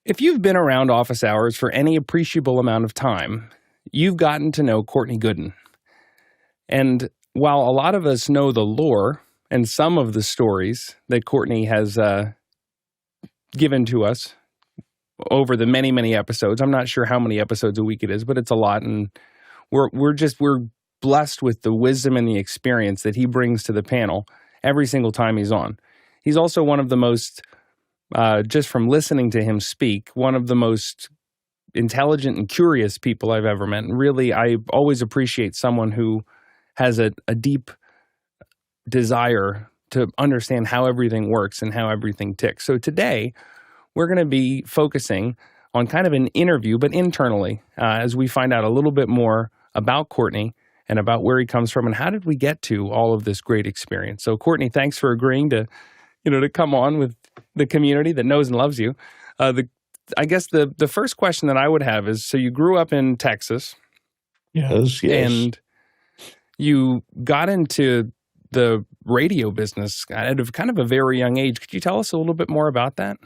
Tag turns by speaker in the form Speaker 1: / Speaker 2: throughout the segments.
Speaker 1: If you've been around office hours for any appreciable amount of time, you've gotten to know Courtney Goodin. And while a lot of us know the lore and some of the stories that Courtney has given to us over the many, many episodes, I'm not sure how many episodes a week it is, but it's a lot. And we're blessed with the wisdom and the experience that he brings to the panel every single time he's on. He's also one of the most, just from listening to him speak, one of the most intelligent and curious people I've ever met. And really, I always appreciate someone who has a deep desire to understand how everything works and how everything ticks. So today, we're going to be focusing on kind of an interview, but internally, as we find out a little bit more about Courtney and about where he comes from and how did we get to all of this great experience. So Courtney, thanks for agreeing to come on with the community that knows and loves you. I guess the first question that I would have is, so you grew up in Texas.
Speaker 2: Yes.
Speaker 1: And you got into the radio business at kind of a very young age. Could you tell us a little bit more about that?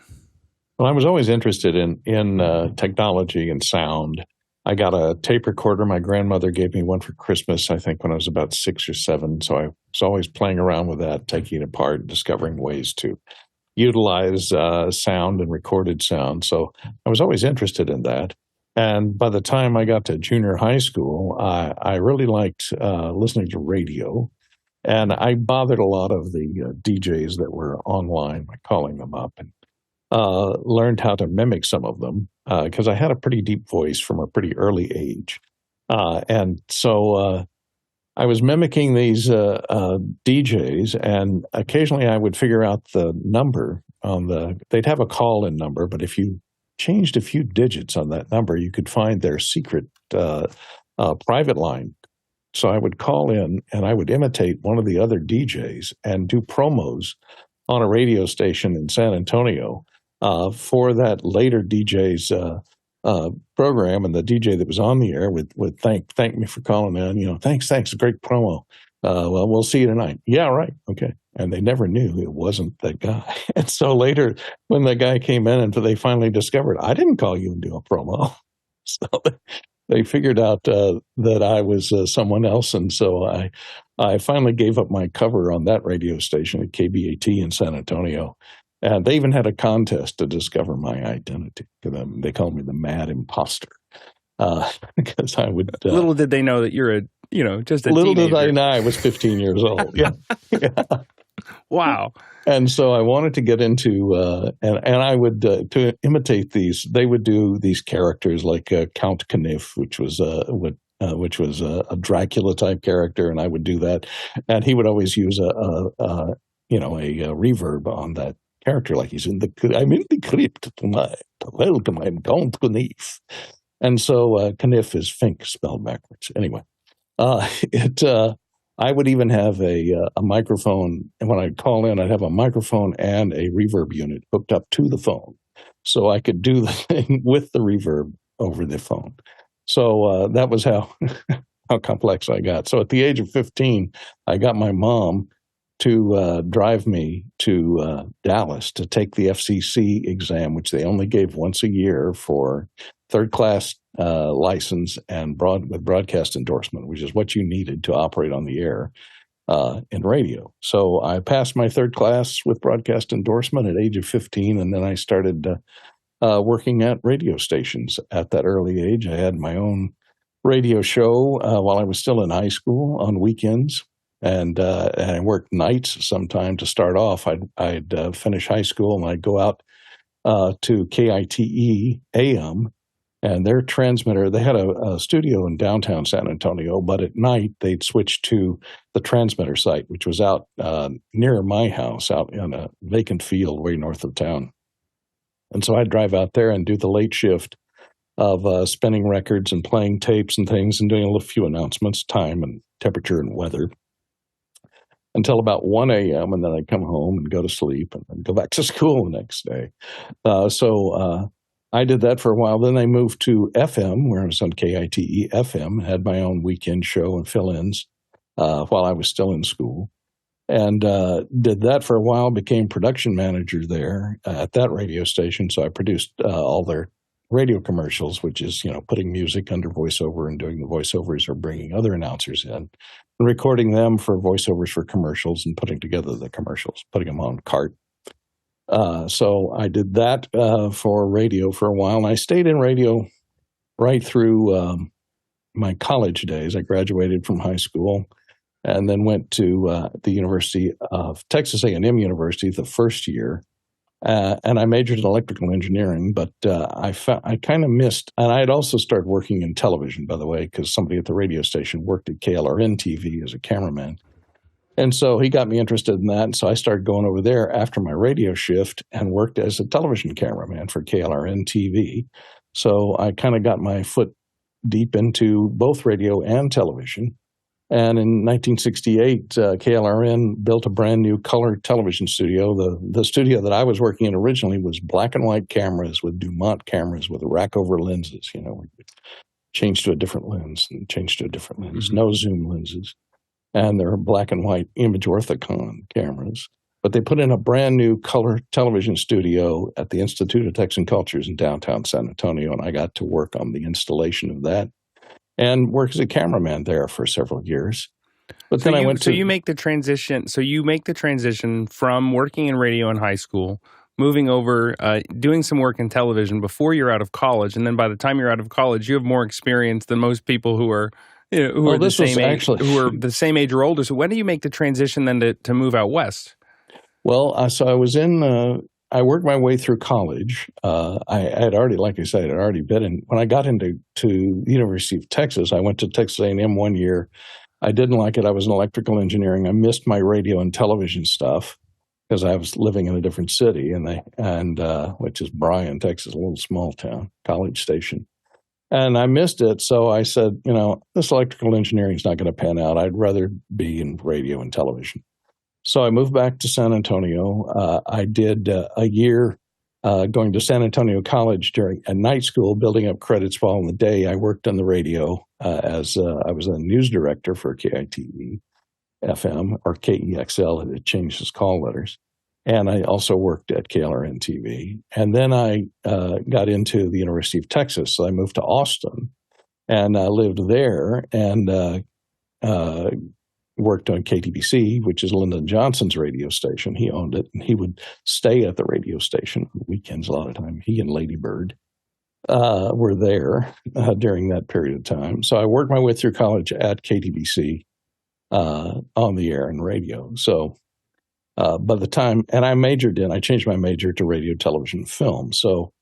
Speaker 2: Well, I was always interested in technology and sound. I got a tape recorder. My grandmother gave me one for Christmas, I think, when I was about 6 or 7. So I was always playing around with that, taking it apart, discovering ways to utilize sound and recorded sound. So I was always interested in that. And by the time I got to junior high school, I really liked listening to radio. And I bothered a lot of the DJs that were online by calling them up and learned how to mimic some of them because I had a pretty deep voice from a pretty early age. And so I was mimicking these DJs, and occasionally I would figure out the number they'd have a call-in number, but if you changed a few digits on that number, you could find their secret private line. So I would call in and I would imitate one of the other DJs and do promos on a radio station in San Antonio for that later DJ's program. And the DJ that was on the air would thank me for calling in. Thanks, great promo. Well, we'll see you tonight. Yeah, right. Okay. And they never knew it wasn't that guy. And so later, when the guy came in and they finally discovered, I didn't call you and do a promo. So they figured out that I was someone else. And so I finally gave up my cover on that radio station at KBAT in San Antonio. And they even had a contest to discover my identity. They called me the Mad Imposter. Because I would...
Speaker 1: little did they know that you're just a
Speaker 2: little
Speaker 1: teenager.
Speaker 2: Did I know I was 15 years old. Yeah.
Speaker 1: Wow. And
Speaker 2: so I wanted to get into, and I would, to imitate these, they would do these characters like Count Kniff, which was a Dracula type character, and I would do that. And he would always use a reverb on that character, like I'm in the crypt tonight. Welcome, I'm Count Kniff. And so Kniff is Fink spelled backwards. Anyway, I would even have a microphone, and when I'd call in, I'd have a microphone and a reverb unit hooked up to the phone, so I could do the thing with the reverb over the phone. So that was how complex I got. So at the age of 15, I got my mom to drive me to Dallas to take the FCC exam, which they only gave once a year for third-class license and with broadcast endorsement, which is what you needed to operate on the air in radio. So I passed my third class with broadcast endorsement at age of 15, and then I started working at radio stations at that early age. I had my own radio show while I was still in high school on weekends, and I worked nights sometime to start off. I'd finish high school, and I'd go out to KITE AM, and their transmitter, they had a studio in downtown San Antonio, but at night they'd switch to the transmitter site, which was out near my house, out in a vacant field way north of town. And so I'd drive out there and do the late shift of spinning records and playing tapes and things and doing a few announcements, time and temperature and weather, until about 1 a.m., and then I'd come home and go to sleep and then go back to school the next day. So I did that for a while. Then I moved to FM, where I was on KITE FM, had my own weekend show and fill-ins while I was still in school. and did that for a while, became production manager there at that radio station. So I produced all their radio commercials, which is, putting music under voiceover and doing the voiceovers or bringing other announcers in and recording them for voiceovers for commercials and putting together the commercials, putting them on cart. So I did that for radio for a while, and I stayed in radio right through my college days. I graduated from high school and then went to the University of Texas A&M University the first year. And I majored in electrical engineering, but I kind of missed, and I had also started working in television, by the way, because somebody at the radio station worked at KLRN TV as a cameraman. And so he got me interested in that, and so I started going over there after my radio shift and worked as a television cameraman for KLRN TV. So I kind of got my foot deep into both radio and television. And in 1968, KLRN built a brand new color television studio. The studio that I was working in originally was black and white cameras with Dumont cameras with rack over lenses. Change to a different lens and change to a different lens. No zoom lenses. And they're black and white image orthicon cameras. But they put in a brand new color television studio at the Institute of Texan Cultures in downtown San Antonio, and I got to work on the installation of that and work as a cameraman there for several years. But then
Speaker 1: you make the transition. So you make the transition from working in radio in high school, moving over, doing some work in television before you're out of college, and then by the time you're out of college, you have more experience than most people who are the same age or older. So when do you make the transition then to move out west?
Speaker 2: Well, so I was I worked my way through college. I had already, like I said, I'd already been in. When I got into the University of Texas, I went to Texas A&M one year. I didn't like it. I was in electrical engineering. I missed my radio and television stuff because I was living in a different city, which is Bryan, Texas, a little small town, college station. And I missed it, so I said, this electrical engineering is not going to pan out. I'd rather be in radio and television. So I moved back to San Antonio. I did a year going to San Antonio College during a night school, building up credits while in the day. I worked on the radio as I was a news director for KITE FM, or KEXL. It changed its call letters. And I also worked at KLRN TV. And then I got into the University of Texas. So I moved to Austin and lived there and worked on KTBC, which is Lyndon Johnson's radio station. He owned it, and he would stay at the radio station on weekends a lot of time. He and Lady Bird were there during that period of time. So I worked my way through college at KTBC on the air and radio. So by the time, and I changed my major to radio, television, film. So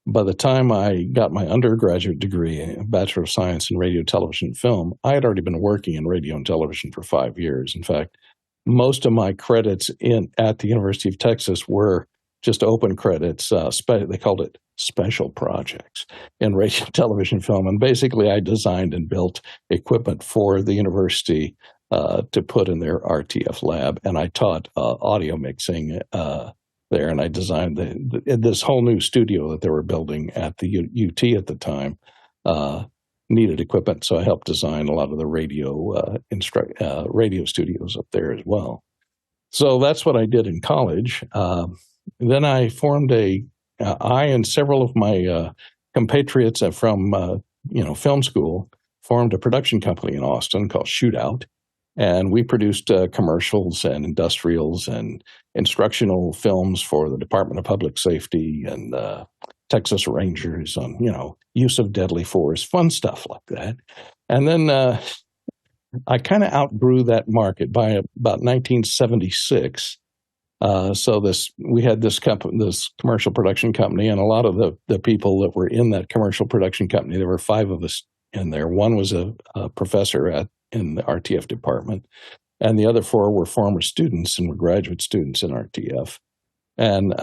Speaker 2: by the time I got my undergraduate degree, a Bachelor of Science in Radio, Television, Film, I had already been working in radio and television for 5 years. In fact, most of my credits at the University of Texas were just open credits. They called it special projects in radio, television, film. And basically, I designed and built equipment for the university to put in their RTF lab. And I taught audio mixing there, and I designed this whole new studio that they were building at the UT at the time. Needed equipment, so I helped design a lot of the radio studios up there as well. So that's what I did in college. Then I formed I and several of my compatriots from film school formed a production company in Austin called Shootout. And we produced commercials and industrials and instructional films for the Department of Public Safety and Texas Rangers on, use of deadly force, fun stuff like that. And then I kind of outgrew that market by about 1976. We had this commercial production company, and a lot of the people that were in that commercial production company, there were 5 of us in there. One was a professor in the RTF department, and the other 4 were former students and were graduate students in RTF. And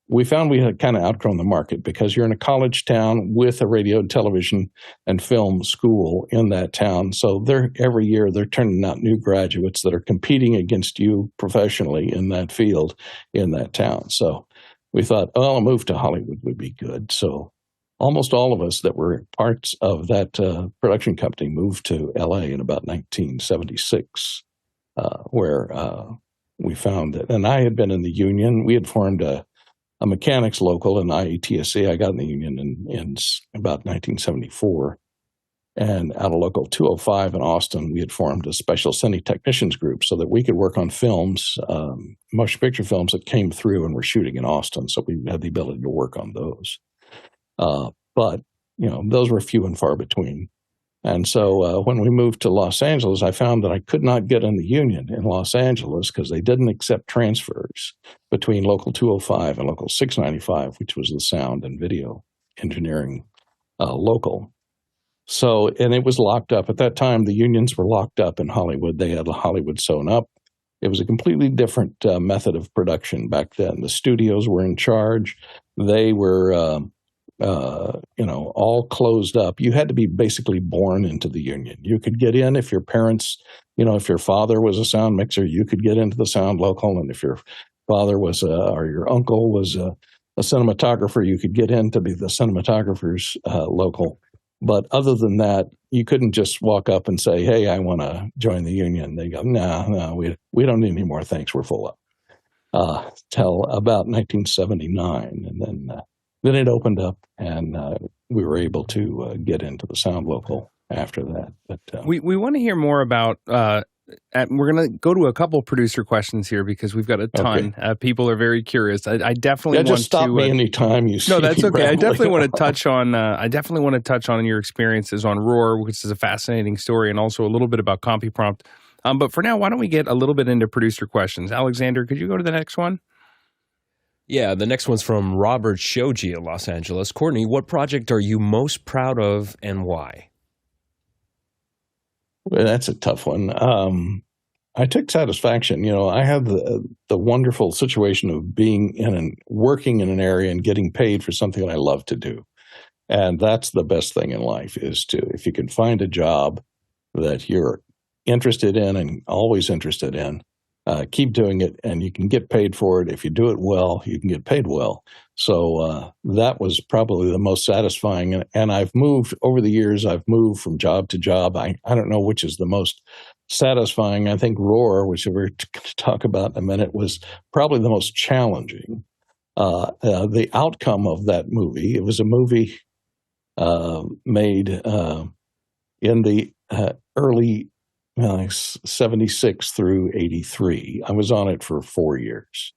Speaker 2: we found we had kind of outgrown the market because you're in a college town with a radio, television, and film school in that town. So every year they're turning out new graduates that are competing against you professionally in that field in that town. So we thought, a move to Hollywood would be good. So almost all of us that were parts of that production company moved to L.A. in about 1976. where we found it. And I had been in the union. We had formed a mechanics local in IETSC. I got in the union in about 1974. And out of local 205 in Austin, we had formed a special sending technicians group so that we could work on films, motion picture films that came through and were shooting in Austin. So we had the ability to work on those. But, those were few and far between. And so when we moved to Los Angeles, I found that I could not get in the union in Los Angeles because they didn't accept transfers between local 205 and local 695, which was the sound and video engineering local. So, and it was locked up. At that time, the unions were locked up in Hollywood. They had Hollywood sewn up. It was a completely different method of production back then. The studios were in charge. They were, all closed up. You had to be basically born into the union. You could get in if your parents, if your father was a sound mixer, you could get into the sound local. And if your father was, or your uncle was a cinematographer, you could get in to be the cinematographer's local. But other than that, you couldn't just walk up and say, "Hey, I want to join the union." They go, "No, we don't need any more. Thanks, we're full up." Till about 1979, and then it opened up, and we were able to get into the sound local after that. But
Speaker 1: we want to hear more about. We're going to go to a couple producer questions here because we've got a ton. Okay. People are very curious. I definitely want to.
Speaker 2: Just stop me anytime you see.
Speaker 1: No, that's okay. I definitely want to touch on.
Speaker 2: I
Speaker 1: definitely want to touch on your experiences on Roar, which is a fascinating story, and also a little bit about CompuPrompt. But for now, why don't we get a little bit into producer questions? Alexander, could you go to the next one?
Speaker 3: Yeah, the next one's from Robert Shoji in Los Angeles. Courtney, what project are you most proud of and why?
Speaker 2: Well, that's a tough one. I took satisfaction. I had the wonderful situation of being working in an area and getting paid for something that I love to do. And that's the best thing in life if you can find a job that you're interested in and always interested in, keep doing it, and you can get paid for it. If you do it well, you can get paid well. So that was probably the most satisfying. And over the years, I've moved from job to job. I don't know which is the most satisfying. I think Roar, which we're going to talk about in a minute, was probably the most challenging. The outcome of that movie, it was a movie made in the early 76 through 83. I was on it for 4 years.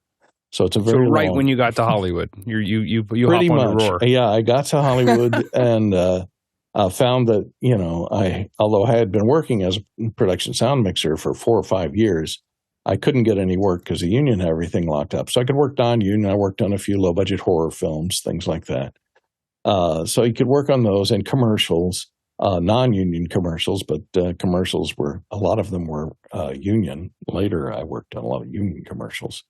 Speaker 2: So it's a very
Speaker 1: right when you got to Hollywood, you
Speaker 2: pretty
Speaker 1: hop on
Speaker 2: much.
Speaker 1: Roar.
Speaker 2: Yeah, I got to Hollywood and found that although I had been working as a production sound mixer for 4 or 5 years, I couldn't get any work because the union had everything locked up. So I could work non-union. I worked on a few low budget horror films, things like that. So you could work on those and commercials. Non-union commercials, but commercials a lot of them were union. Later, I worked on a lot of union commercials.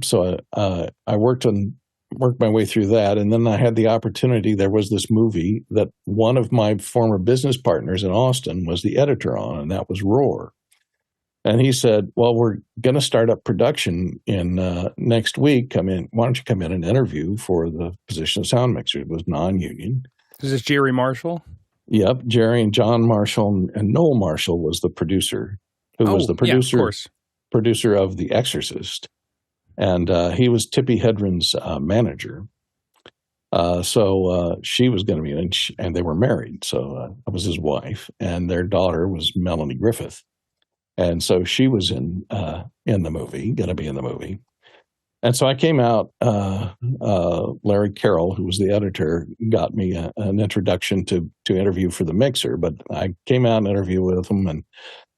Speaker 2: So I worked my way through that, and then I had the opportunity. There was this movie that one of my former business partners in Austin was the editor on, and that was Roar. And he said, "Well, we're going to start up production in next week. Why don't you come in and interview for the position of sound mixer?" It was non-union.
Speaker 1: Is this Jerry Marshall?
Speaker 2: Yep, Jerry and John Marshall and Noel Marshall was the producer, who was the producer of The Exorcist, and he was Tippi Hedren's manager. So she was going to be in, and they were married. So I was his wife, and their daughter was Melanie Griffith, and so she was in the movie, going to be in the movie. And so I came out, Larry Carroll, who was the editor, got me an introduction to interview for the mixer. But I came out and interviewed with him, and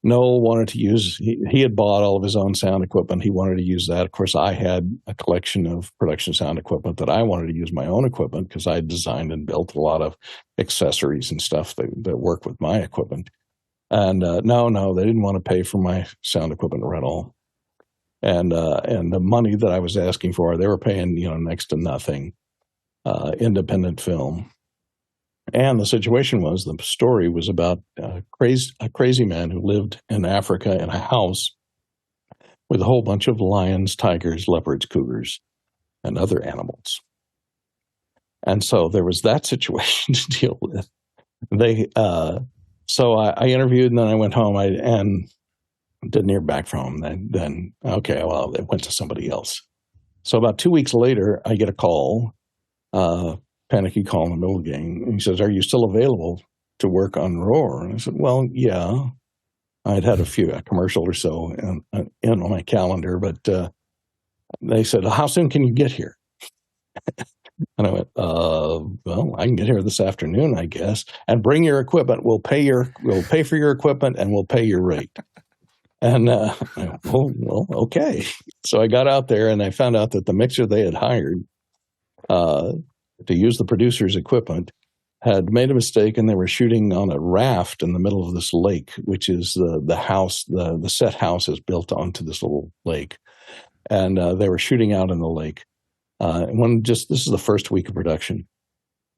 Speaker 2: Noel wanted to use, he had bought all of his own sound equipment. He wanted to use that. Of course, I had a collection of production sound equipment that I wanted to use my own equipment because I designed and built a lot of accessories and stuff that work with my equipment. And no, they didn't want to pay for my sound equipment rental. And the money that I was asking for, they were paying, next to nothing, independent film. And the situation was, the story was about a crazy man who lived in Africa in a house with a whole bunch of lions, tigers, leopards, cougars, and other animals. And so there was that situation to deal with. So I interviewed, and then I went home, and Didn't hear back from him. Then okay, well, it went to somebody else. So about 2 weeks later, I get a call, panicky call in the middle of the game. And he says, "Are you still available to work on Roar?" And I said, "Well, yeah." I'd had a commercial or so in on my calendar, but they said, "How soon can you get here?" And I went, "Well, I can get here this afternoon, I guess. And bring your equipment. We'll pay for your equipment, and we'll pay your rate." And I went, well, okay. So I got out there, and I found out that the mixer they had hired to use the producer's equipment had made a mistake, and they were shooting on a raft in the middle of this lake, which is the house. The set house is built onto this little lake, and they were shooting out in the lake. This is the first week of production,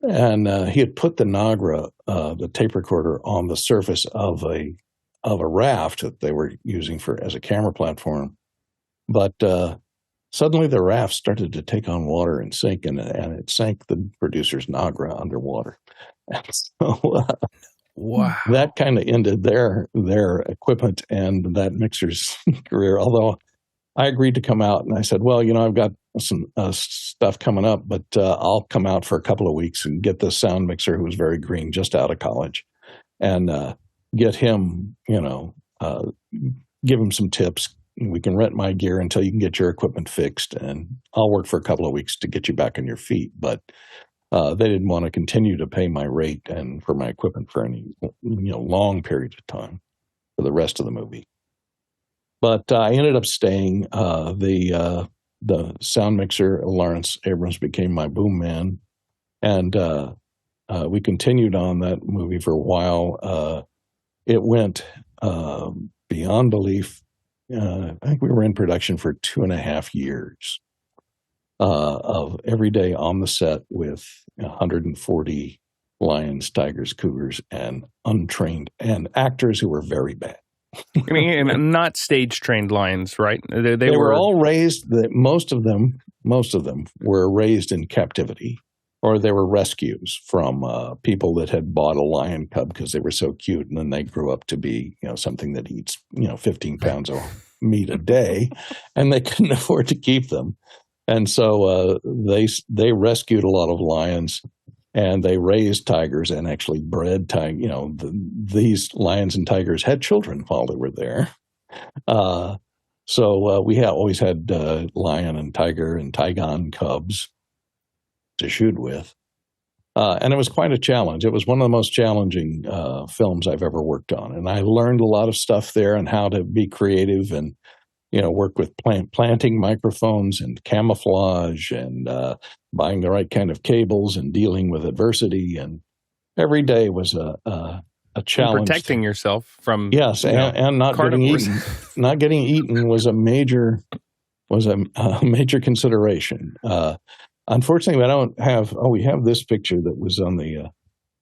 Speaker 2: and he had put the Nagra, the tape recorder, on the surface of a raft that they were using as a camera platform, but suddenly the raft started to take on water and sink, and it sank the producer's Nagra underwater. And so
Speaker 1: Wow.
Speaker 2: that kind of ended their equipment and that mixer's career. Although I agreed to come out, and I said, "Well, I've got some stuff coming up, but I'll come out for a couple of weeks and get this sound mixer who was very green, just out of college, and get him, give him some tips. We can rent my gear until you can get your equipment fixed, and I'll work for a couple of weeks to get you back on your feet." But they didn't want to continue to pay my rate and for my equipment for any long period of time for the rest of the movie. But I ended up staying. The sound mixer, Lawrence Abrams, became my boom man, and we continued on that movie for a while. It went beyond belief. I think we were in production for 2.5 years of every day on the set with 140 lions, tigers, cougars, and untrained and actors who were very bad.
Speaker 1: I mean, not stage-trained lions, right? They
Speaker 2: were all raised. Most of them were raised in captivity, or they were rescues from people that had bought a lion cub because they were so cute, and then they grew up to be something that eats 15 pounds of meat a day, and they couldn't afford to keep them, and so they rescued a lot of lions. And they raised tigers and actually bred tigers. These lions and tigers had children while they were there. So we always had lion and tiger and tigon cubs to shoot with. And it was quite a challenge. It was one of the most challenging films I've ever worked on. And I learned a lot of stuff there and how to be creative and work with planting microphones and camouflage and buying the right kind of cables and dealing with adversity. And every day was a challenge.
Speaker 1: And protecting yourself from
Speaker 2: and not
Speaker 1: carnivores.
Speaker 2: getting eaten. Not getting eaten was a major consideration. Unfortunately, I don't have. Oh, we have this picture that was on the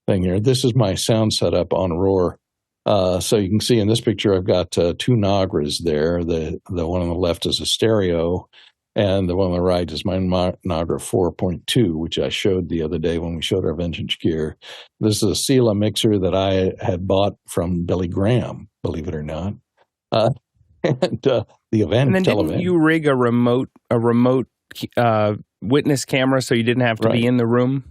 Speaker 2: thing here. This is my sound setup on Roar. So you can see in this picture, I've got 2 Nagras there. The one on the left is a stereo, and the one on the right is my Nagra 4.2, which I showed the other day when we showed our vintage gear. This is a Sela mixer that I had bought from Billy Graham, believe it or not. And the event.
Speaker 1: And then didn't you rig a remote witness camera so you didn't have to be in the room?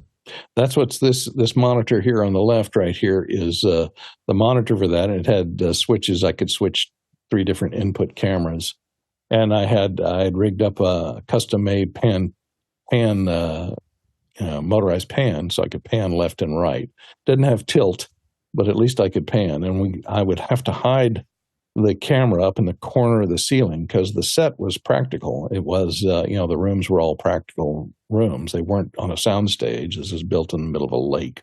Speaker 2: That's what's this monitor here on the left right here is the monitor for that. And it had switches. I could switch 3 different input cameras. And I had rigged up a custom-made motorized pan so I could pan left and right. Didn't have tilt, but at least I could pan. And I would have to hide the camera up in the corner of the ceiling because the set was practical. It was, the rooms were all practical rooms. They weren't on a sound stage. This is built in the middle of a lake.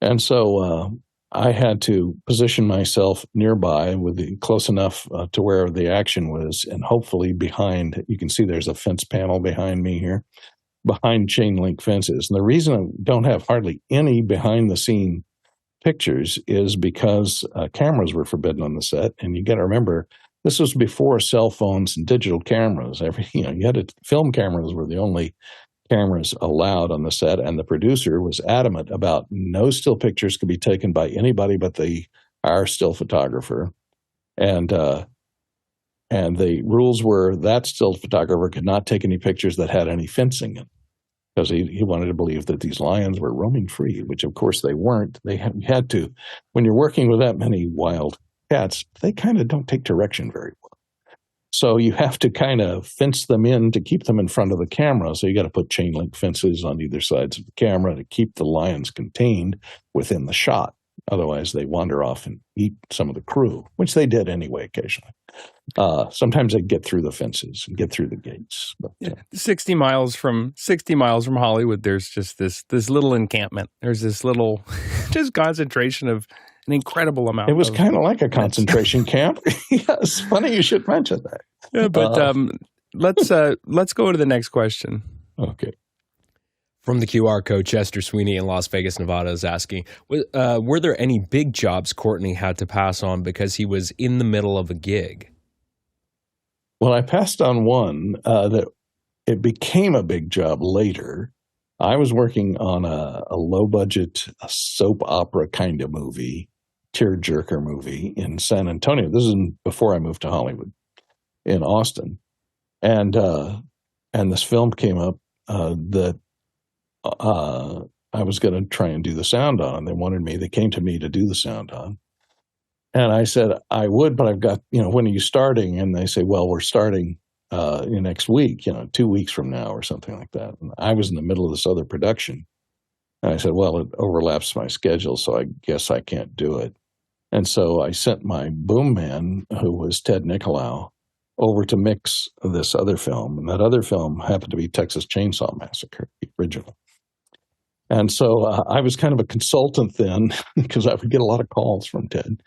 Speaker 2: And so I had to position myself nearby close enough to where the action was, and hopefully behind, you can see there's a fence panel behind me here, behind chain link fences. And the reason I don't have hardly any behind the scene pictures is because cameras were forbidden on the set. And you got to remember, this was before cell phones and digital cameras. Film cameras were the only cameras allowed on the set, and the producer was adamant about no still pictures could be taken by anybody but our still photographer. And the rules were that still photographer could not take any pictures that had any fencing in, because he wanted to believe that these lions were roaming free, which of course they weren't. They had to, when you're working with that many wild cats, they kind of don't take direction very well. So you have to kind of fence them in to keep them in front of the camera. So you got to put chain link fences on either sides of the camera to keep the lions contained within the shot. Otherwise, they wander off and eat some of the crew, which they did anyway occasionally. Sometimes they get through the fences and get through the gates. But,
Speaker 1: 60 miles from Hollywood, there's just this little encampment. There's this little just concentration of an incredible amount.
Speaker 2: It was kind of like a concentration camp. Yes, funny you should mention that.
Speaker 1: Yeah, but let's go to the next question.
Speaker 2: Okay.
Speaker 3: From the QR code, Chester Sweeney in Las Vegas, Nevada is asking, were there any big jobs Courtney had to pass on because he was in the middle of a gig?
Speaker 2: Well, I passed on one that it became a big job later. I was working on a low-budget soap opera kind of movie, tearjerker movie in San Antonio. This is before I moved to Hollywood, in Austin. And this film came up that I was going to try and do the sound on. They came to me to do the sound on. And I said, I would, but I've got, when are you starting? And they say, well, we're starting next week, 2 weeks from now or something like that. And I was in the middle of this other production. And I said, well, it overlaps my schedule, so I guess I can't do it. And so I sent my boom man, who was Ted Nicolau, over to mix this other film. And that other film happened to be Texas Chainsaw Massacre, the original. And so I was kind of a consultant then, because I would get a lot of calls from Ted.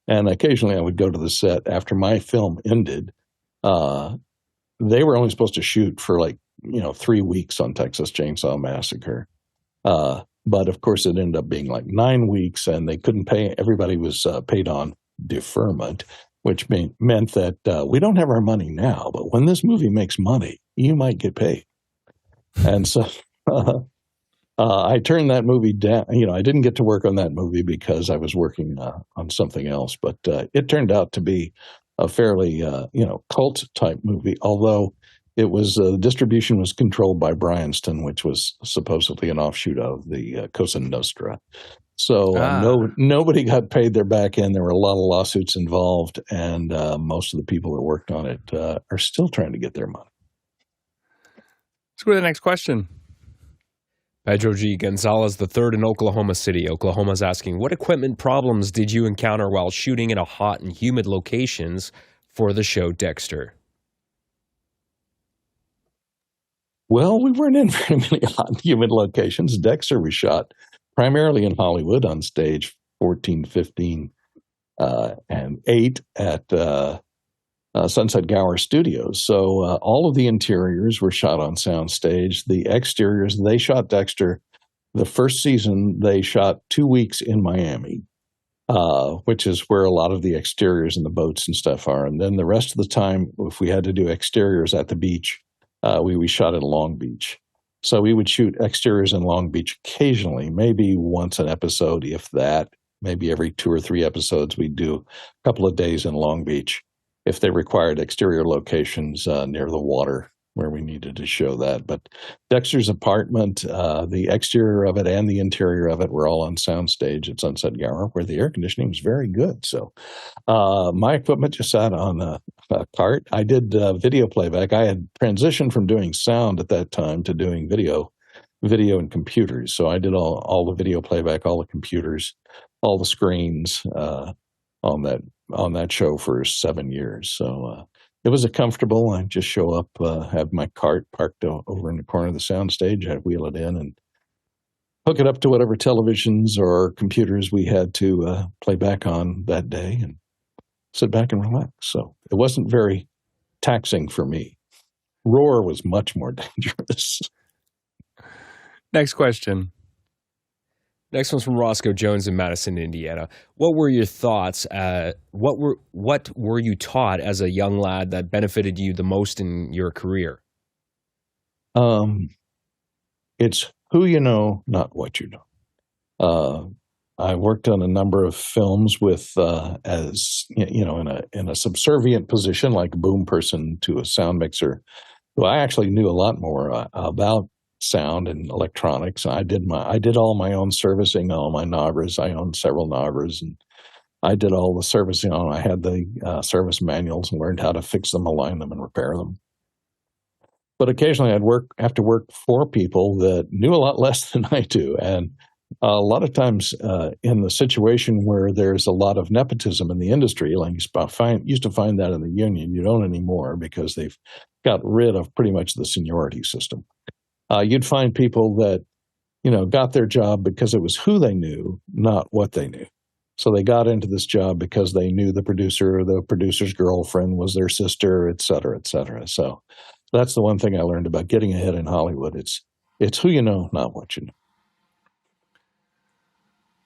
Speaker 2: And occasionally I would go to the set after my film ended. They were only supposed to shoot for 3 weeks on Texas Chainsaw Massacre. But of course it ended up being 9 weeks, and they couldn't pay. Everybody was paid on deferment, which meant that we don't have our money now, but when this movie makes money, you might get paid. And so I turned that movie down. I didn't get to work on that movie because I was working on something else, but it turned out to be a fairly, cult type movie, although it was, distribution was controlled by Bryanston, which was supposedly an offshoot of the Cosa Nostra. So nobody got paid their back end. There were a lot of lawsuits involved, and most of the people that worked on it are still trying to get their money.
Speaker 1: Let's go to the next question.
Speaker 3: Pedro G. Gonzalez III in Oklahoma City, Oklahoma is asking, what equipment problems did you encounter while shooting in a hot and humid locations for the show Dexter?
Speaker 2: Well, we weren't in very many hot and humid locations. Dexter was shot primarily in Hollywood on stage 14, 15, and 8 at Sunset Gower Studios. So all of the interiors were shot on soundstage. The exteriors, they shot Dexter. The first season, they shot 2 weeks in Miami, which is where a lot of the exteriors and the boats and stuff are. And then the rest of the time, if we had to do exteriors at the beach, we shot at Long Beach. So we would shoot exteriors in Long Beach occasionally, maybe once an episode, if that. Maybe every 2 or 3 episodes, we'd do a couple of days in Long Beach if they required exterior locations near the water where we needed to show that. But Dexter's apartment, the exterior of it and the interior of it were all on soundstage at Sunset Gower, where the air conditioning was very good. So my equipment just sat on a cart. I did video playback. I had transitioned from doing sound at that time to doing video and computers. So I did all the video playback, all the computers, all the screens on that show for 7 years. So it was comfortable. I just show up, have my cart parked over in the corner of the soundstage. I'd wheel it in and hook it up to whatever televisions or computers we had to play back on that day and sit back and relax. So it wasn't very taxing for me. Roar was much more dangerous.
Speaker 1: Next question.
Speaker 3: Next one's from Roscoe Jones in Madison, Indiana. What were your thoughts? What were you taught as a young lad that benefited you the most in your career?
Speaker 2: It's who you know, not what you know. I worked on a number of films with as in a subservient position, like a boom person to a sound mixer. So I actually knew a lot more about sound and electronics. I did all my own servicing, all my Nagras. I owned several Nagras, and I did all the servicing on. I had the service manuals and learned how to fix them, align them, and repair them. But occasionally I'd have to work for people that knew a lot less than I do. And a lot of times in the situation where there's a lot of nepotism in the industry, like used to find that in the union, you don't anymore because they've got rid of pretty much the seniority system. You'd find people that, got their job because it was who they knew, not what they knew. So they got into this job because they knew the producer, or the producer's girlfriend was their sister, et cetera, et cetera. So that's the one thing I learned about getting ahead in Hollywood. It's who you know, not what you know.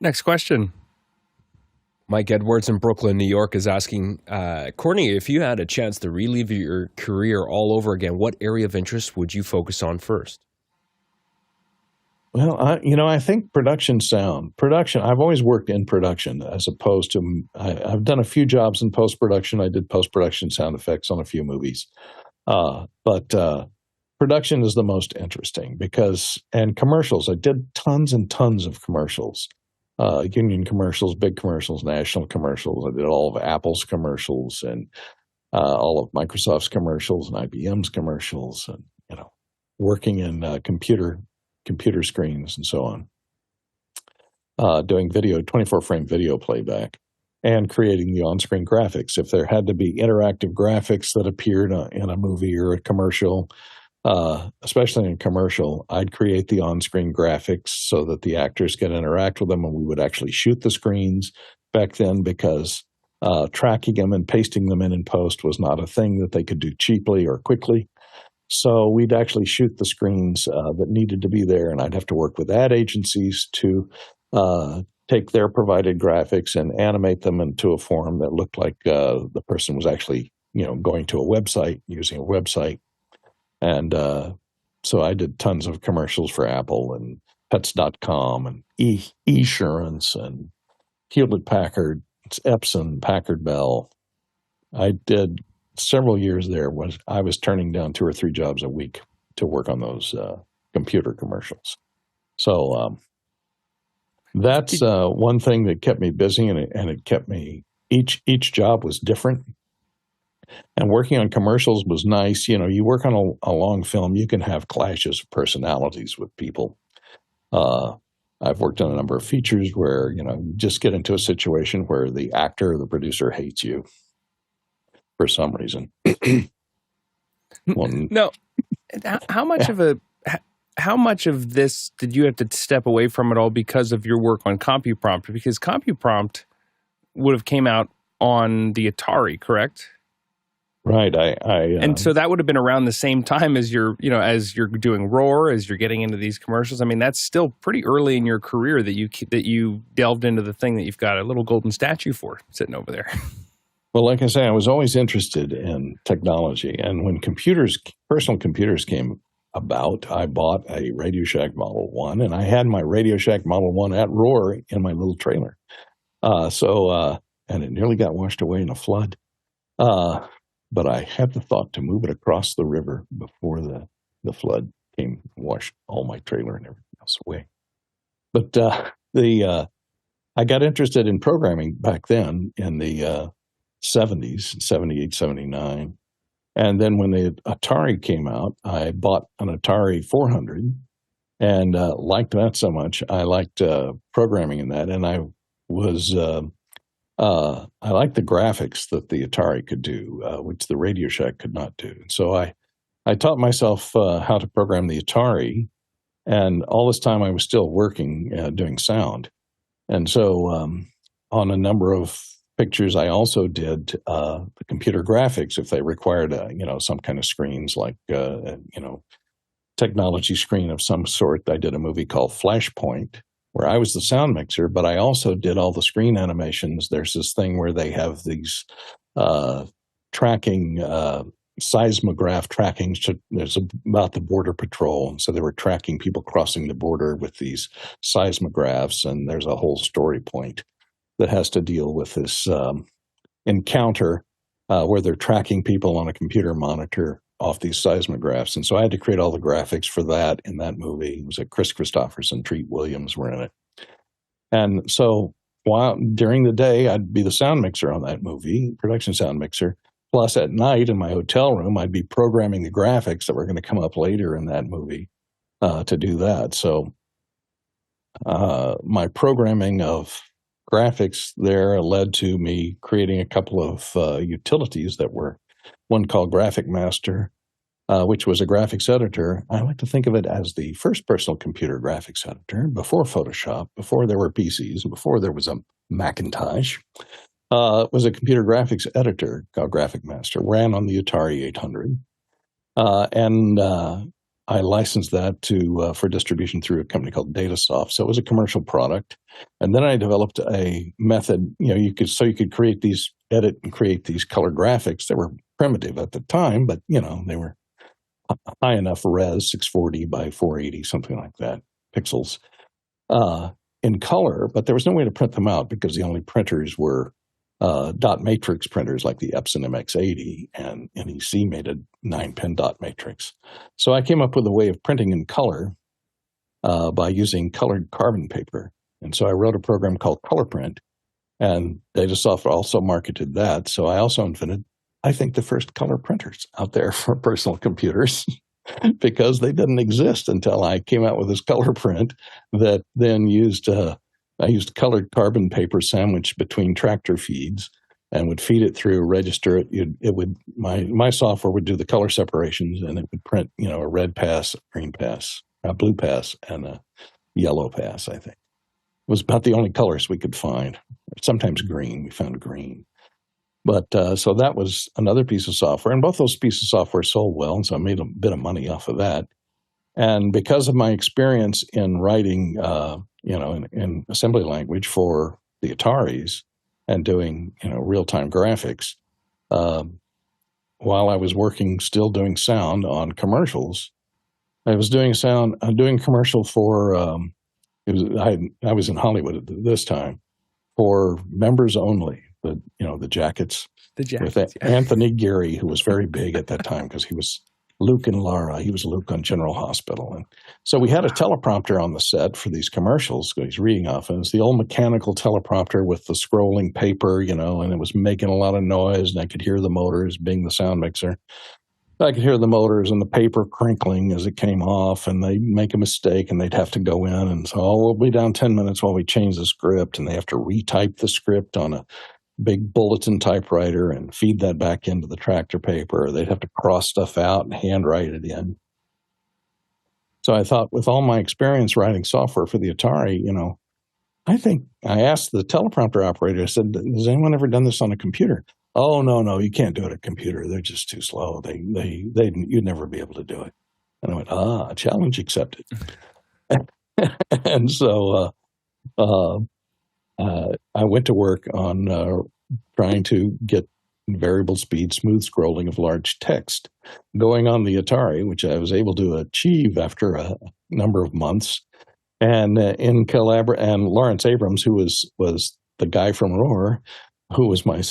Speaker 1: Next question.
Speaker 3: Mike Edwards in Brooklyn, New York is asking, Courtney, if you had a chance to relive your career all over again, what area of interest would you focus on first?
Speaker 2: Well, I think production sound. Production, I've always worked in production as opposed to, I've done a few jobs in post-production. I did post-production sound effects on a few movies. But production is the most interesting and commercials. I did tons and tons of commercials. Union commercials, big commercials, national commercials. I did all of Apple's commercials and all of Microsoft's commercials and IBM's commercials, and working in computer screens and so on. Doing 24-frame video playback, and creating the on-screen graphics. If there had to be interactive graphics that appeared in a movie or a commercial, especially in a commercial, I'd create the on-screen graphics so that the actors could interact with them, and we would actually shoot the screens back then, because tracking them and pasting them in post was not a thing that they could do cheaply or quickly. So we'd actually shoot the screens that needed to be there, and I'd have to work with ad agencies to take their provided graphics and animate them into a form that looked like the person was actually, going to a website, using a website. And so I did tons of commercials for Apple and Pets.com and Esurance and Hewlett-Packard, Epson, Packard Bell. I did several years there. I was turning down 2 or 3 jobs a week to work on those computer commercials. So that's one thing that kept me busy, and it kept me. Each job was different. And working on commercials was nice. You work on a long film, you can have clashes of personalities with people. I've worked on a number of features where, you just get into a situation where the actor or the producer hates you for some reason.
Speaker 1: No. How much of this did you have to step away from it all because of your work on CompuPrompt? Because CompuPrompt would have came out on the Atari, correct?
Speaker 2: Right.
Speaker 1: And so that would have been around the same time as you're doing Roar, as you're getting into these commercials. I mean, that's still pretty early in your career that you delved into the thing that you've got a little golden statue for sitting over there.
Speaker 2: Well, like I say, I was always interested in technology. And when personal computers came about, I bought a Radio Shack Model 1, and I had my Radio Shack Model 1 at Roar in my little trailer. And it nearly got washed away in a flood. But I had the thought to move it across the river before the flood came and washed all my trailer and everything else away. But I got interested in programming back then in the 70s, 78, 79. And then when the Atari came out, I bought an Atari 400 and liked that so much. I liked programming in that, and I liked the graphics that the Atari could do, which the Radio Shack could not do. So I taught myself how to program the Atari, and all this time I was still working doing sound. And so on a number of pictures, I also did the computer graphics if they required some kind of screens, like technology screen of some sort. I did a movie called Flashpoint, where I was the sound mixer, but I also did all the screen animations. There's this thing where they have these tracking seismograph tracking. There's about the border patrol, and so they were tracking people crossing the border with these seismographs, and there's a whole story point that has to deal with this encounter where they're tracking people on a computer monitor off these seismographs. And so I had to create all the graphics for that in that movie. It was Chris Christopherson, Treat Williams were in it. And so during the day, I'd be the sound mixer on that movie, production sound mixer. Plus, at night in my hotel room, I'd be programming the graphics that were going to come up later in that movie to do that. So my programming of graphics there led to me creating a couple of utilities that were one called Graphic Master, which was a graphics editor. I like to think of it as the first personal computer graphics editor before Photoshop, before there were PCs, before there was a Macintosh. It was a computer graphics editor called Graphic Master, ran on the Atari 800. And I licensed that for distribution through a company called Datasoft. So it was a commercial product. And then I developed a method, you could edit and create these color graphics that were primitive at the time, but they were high enough res, 640 by 480, something like that, pixels, in color. But there was no way to print them out because the only printers were dot matrix printers like the Epson MX80, and NEC made a 9-pin dot matrix. So I came up with a way of printing in color by using colored carbon paper. And so I wrote a program called ColorPrint, and Datasoft also marketed that. So I also invented, I think, the first color printers out there for personal computers because they didn't exist until I came out with this color print that then I used colored carbon paper sandwiched between tractor feeds and would feed it through, register it. My software would do the color separations, and it would print, a red pass, a green pass, a blue pass, and a yellow pass, I think. It was about the only colors we could find. Sometimes green. We found green. But so that was another piece of software, and both those pieces of software sold well, and so I made a bit of money off of that. And because of my experience in writing, in assembly language for the Ataris and doing, real-time graphics, while I was still doing sound on commercials, I was doing a commercial for, I was in Hollywood at this time, for members only, the jackets.
Speaker 1: The jackets,
Speaker 2: with Anthony Geary, who was very big at that time because he was Luke and Lara. He was Luke on General Hospital. And so we had a teleprompter on the set for these commercials. He's reading off, and it's the old mechanical teleprompter with the scrolling paper, and it was making a lot of noise, and I could hear the motors, being the sound mixer. I could hear the motors and the paper crinkling as it came off, and they'd make a mistake, and they'd have to go in. And so, we'll be down 10 minutes while we change the script, and they have to retype the script on a big bulletin typewriter and feed that back into the tractor paper. They'd have to cross stuff out and handwrite it in. So I thought, with all my experience writing software for the Atari, I think I asked the teleprompter operator, I said, has anyone ever done this on a computer? Oh, no, you can't do it on a computer. They're just too slow. You'd never be able to do it. And I went, challenge accepted. And so I went to work on trying to get variable speed, smooth scrolling of large text going on the Atari, which I was able to achieve after a number of months. And and Lawrence Abrams, who was the guy from Roar, who was my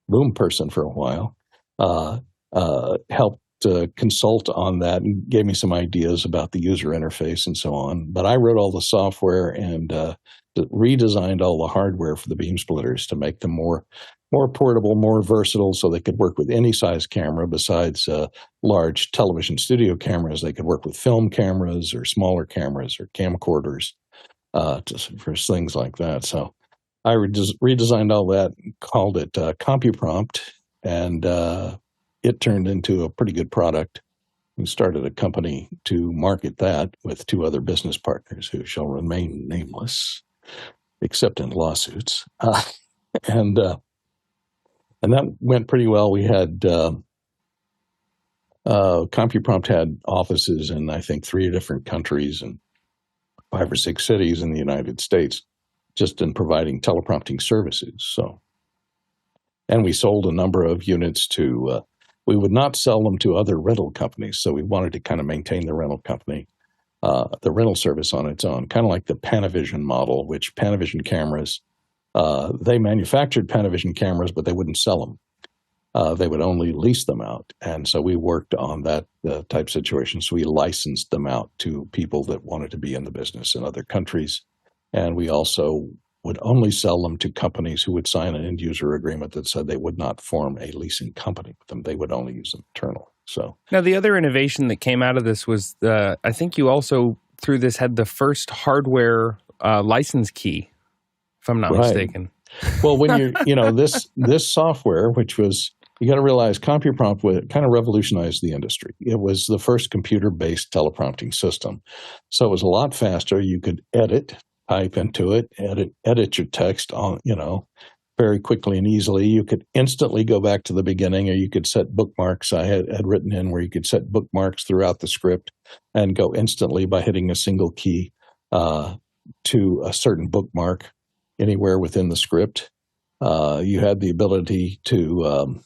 Speaker 2: boom person for a while, helped consult on that and gave me some ideas about the user interface and so on. But I wrote all the software and redesigned all the hardware for the beam splitters to make them more portable, more versatile, so they could work with any size camera besides large television studio cameras. They could work with film cameras or smaller cameras or camcorders for things like that. So I redesigned all that, called it CompuPrompt, and it turned into a pretty good product. We started a company to market that with two other business partners who shall remain nameless, except in lawsuits. And that went pretty well. We had CompuPrompt had offices in, I think, 3 different countries and 5 or 6 cities in the United States, just in providing teleprompting services. So And we sold a number of units to, we would not sell them to other rental companies. So we wanted to kind of maintain the rental company, the rental service on its own, kind of like the Panavision model, which Panavision cameras, they manufactured Panavision cameras, but they wouldn't sell them. They would only lease them out. And so we worked on that type of situation. So we licensed them out to people that wanted to be in the business in other countries. And we also would only sell them to companies who would sign an end user agreement that said they would not form a leasing company with them. They would only use them internally. So
Speaker 1: now the other innovation that came out of this was I think you also through this had the first hardware license key, if I'm not mistaken.
Speaker 2: Well, when this software, which was, you got to realize CompuPrompt kind of revolutionized the industry. It was the first computer-based teleprompting system. So it was a lot faster. You could type into it, edit your text on, very quickly and easily. You could instantly go back to the beginning, or you could set bookmarks. I had written in where you could set bookmarks throughout the script and go instantly by hitting a single key to a certain bookmark anywhere within the script. You had the ability to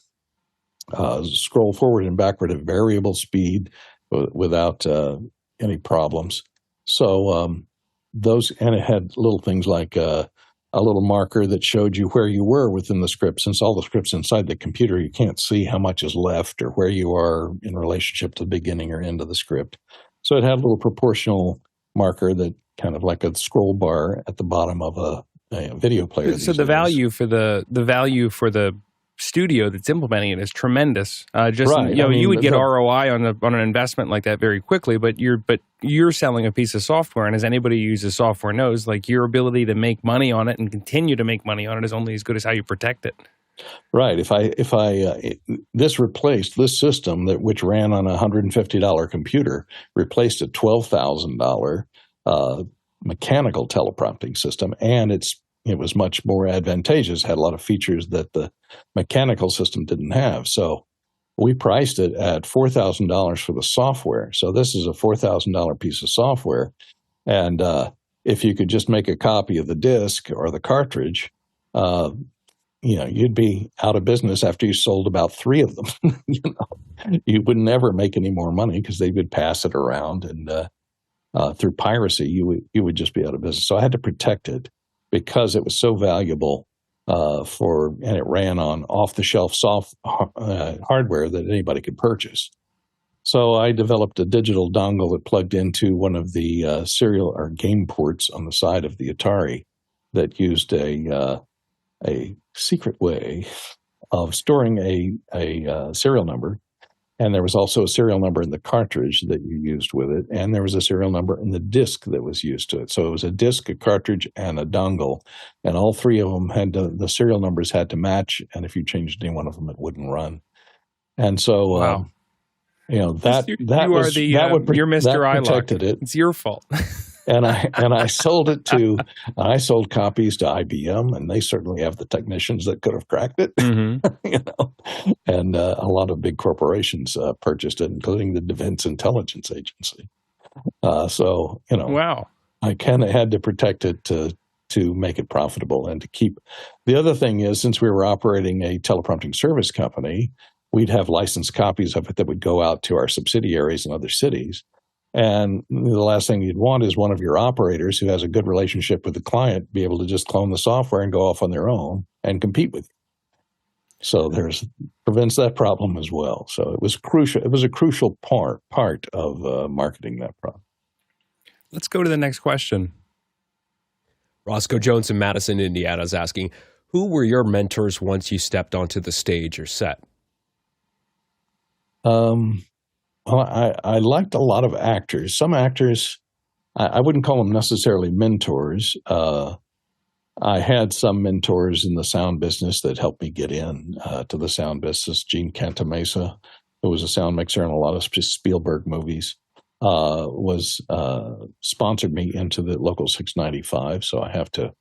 Speaker 2: scroll forward and backward at variable speed without any problems. So and it had little things like a little marker that showed you where you were within the script. Since all the script's inside the computer, you can't see how much is left or where you are in relationship to the beginning or end of the script. So it had a little proportional marker that kind of like a scroll bar at the bottom of a video player.
Speaker 1: So the value for the studio that's implementing it is tremendous. You would get ROI on an investment like that very quickly, but you're selling a piece of software, and as anybody who uses software knows, like your ability to make money on it and continue to make money on it is only as good as how you protect it.
Speaker 2: Right. This system which ran on a $150 computer replaced a $12,000 mechanical teleprompting system, and it was much more advantageous, had a lot of features that the mechanical system didn't have. So we priced it at $4,000 for the software. So this is a $4,000 piece of software. And if you could just make a copy of the disk or the cartridge, you'd be out of business after you sold about 3 of them. You would never make any more money because they would pass it around. And through piracy, you would just be out of business. So I had to protect it, because it was so valuable and it ran on off-the-shelf hardware that anybody could purchase. So I developed a digital dongle that plugged into one of the serial or game ports on the side of the Atari that used a secret way of storing a serial number. And there was also a serial number in the cartridge that you used with it. And there was a serial number in the disk that was used to it. So it was a disk, a cartridge, and a dongle. And all 3 of them the serial numbers had to match. And if you changed any one of them, it wouldn't run. And so,
Speaker 1: wow.
Speaker 2: You're Mr.
Speaker 1: iLock. It's your fault.
Speaker 2: And I sold copies to IBM, and they certainly have the technicians that could have cracked it.
Speaker 1: Mm-hmm.
Speaker 2: And a lot of big corporations purchased it, including the Defense Intelligence Agency.
Speaker 1: Wow.
Speaker 2: I kind of had to protect it to make it profitable and to keep. The other thing is, since we were operating a teleprompting service company, we'd have licensed copies of it that would go out to our subsidiaries in other cities. And the last thing you'd want is one of your operators who has a good relationship with the client be able to just clone the software and go off on their own and compete with you. So prevents that problem as well. So it was crucial. It was a crucial part of marketing that product.
Speaker 1: Let's go to the next question.
Speaker 3: Roscoe Jones in Madison, Indiana is asking, who were your mentors once you stepped onto the stage or set?
Speaker 2: Well, I liked a lot of actors. Some actors, I wouldn't call them necessarily mentors. I had some mentors in the sound business that helped me get in to the sound business. Gene Cantamesa, who was a sound mixer in a lot of Spielberg movies, sponsored me into the Local 695. So I have to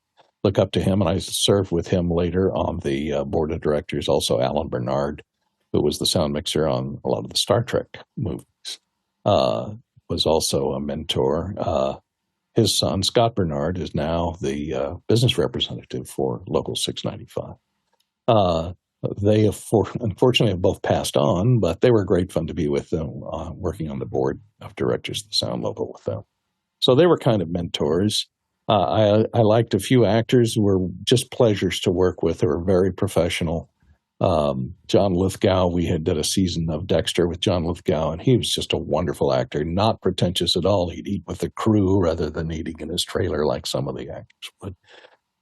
Speaker 2: look up to him, and I served with him later on the board of directors. Also, Alan Bernard, who was the sound mixer on a lot of the Star Trek movies, was also a mentor. His son, Scott Bernard, is now the business representative for Local 695. unfortunately have both passed on, but they were great fun to be with them, working on the board of directors at the sound level with them. So they were kind of mentors. I liked a few actors who were just pleasures to work with, who were very professional. John Lithgow, we did a season of Dexter with John Lithgow, and he was just a wonderful actor, not pretentious at all. He'd eat with the crew rather than eating in his trailer like some of the actors would.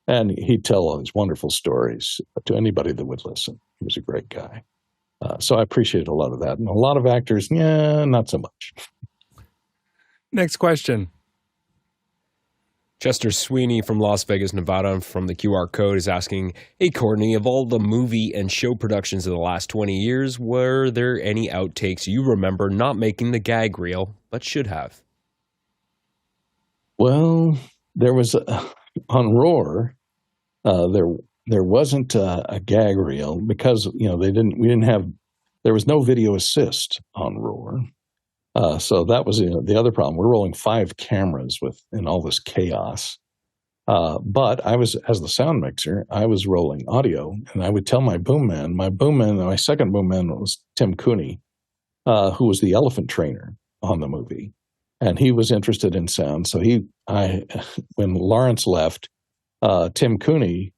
Speaker 2: And he'd tell all these wonderful stories to anybody that would listen. He was a great guy. So I appreciate a lot of that. And a lot of actors, not so much.
Speaker 1: Next question.
Speaker 3: Chester Sweeney from Las Vegas, Nevada, from the QR code is asking, hey, Courtney, of all the movie and show productions of the last 20 years, were there any outtakes you remember not making the gag reel, but should have?
Speaker 2: Well, there was on Roar, there wasn't a gag reel because there was no video assist on Roar. So that was the other problem. We're rolling 5 cameras in all this chaos. But as the sound mixer, I was rolling audio, and I would tell my second boom man was Tim Cooney, who was the elephant trainer on the movie. And he was interested in sound. So when Lawrence left, Tim Cooney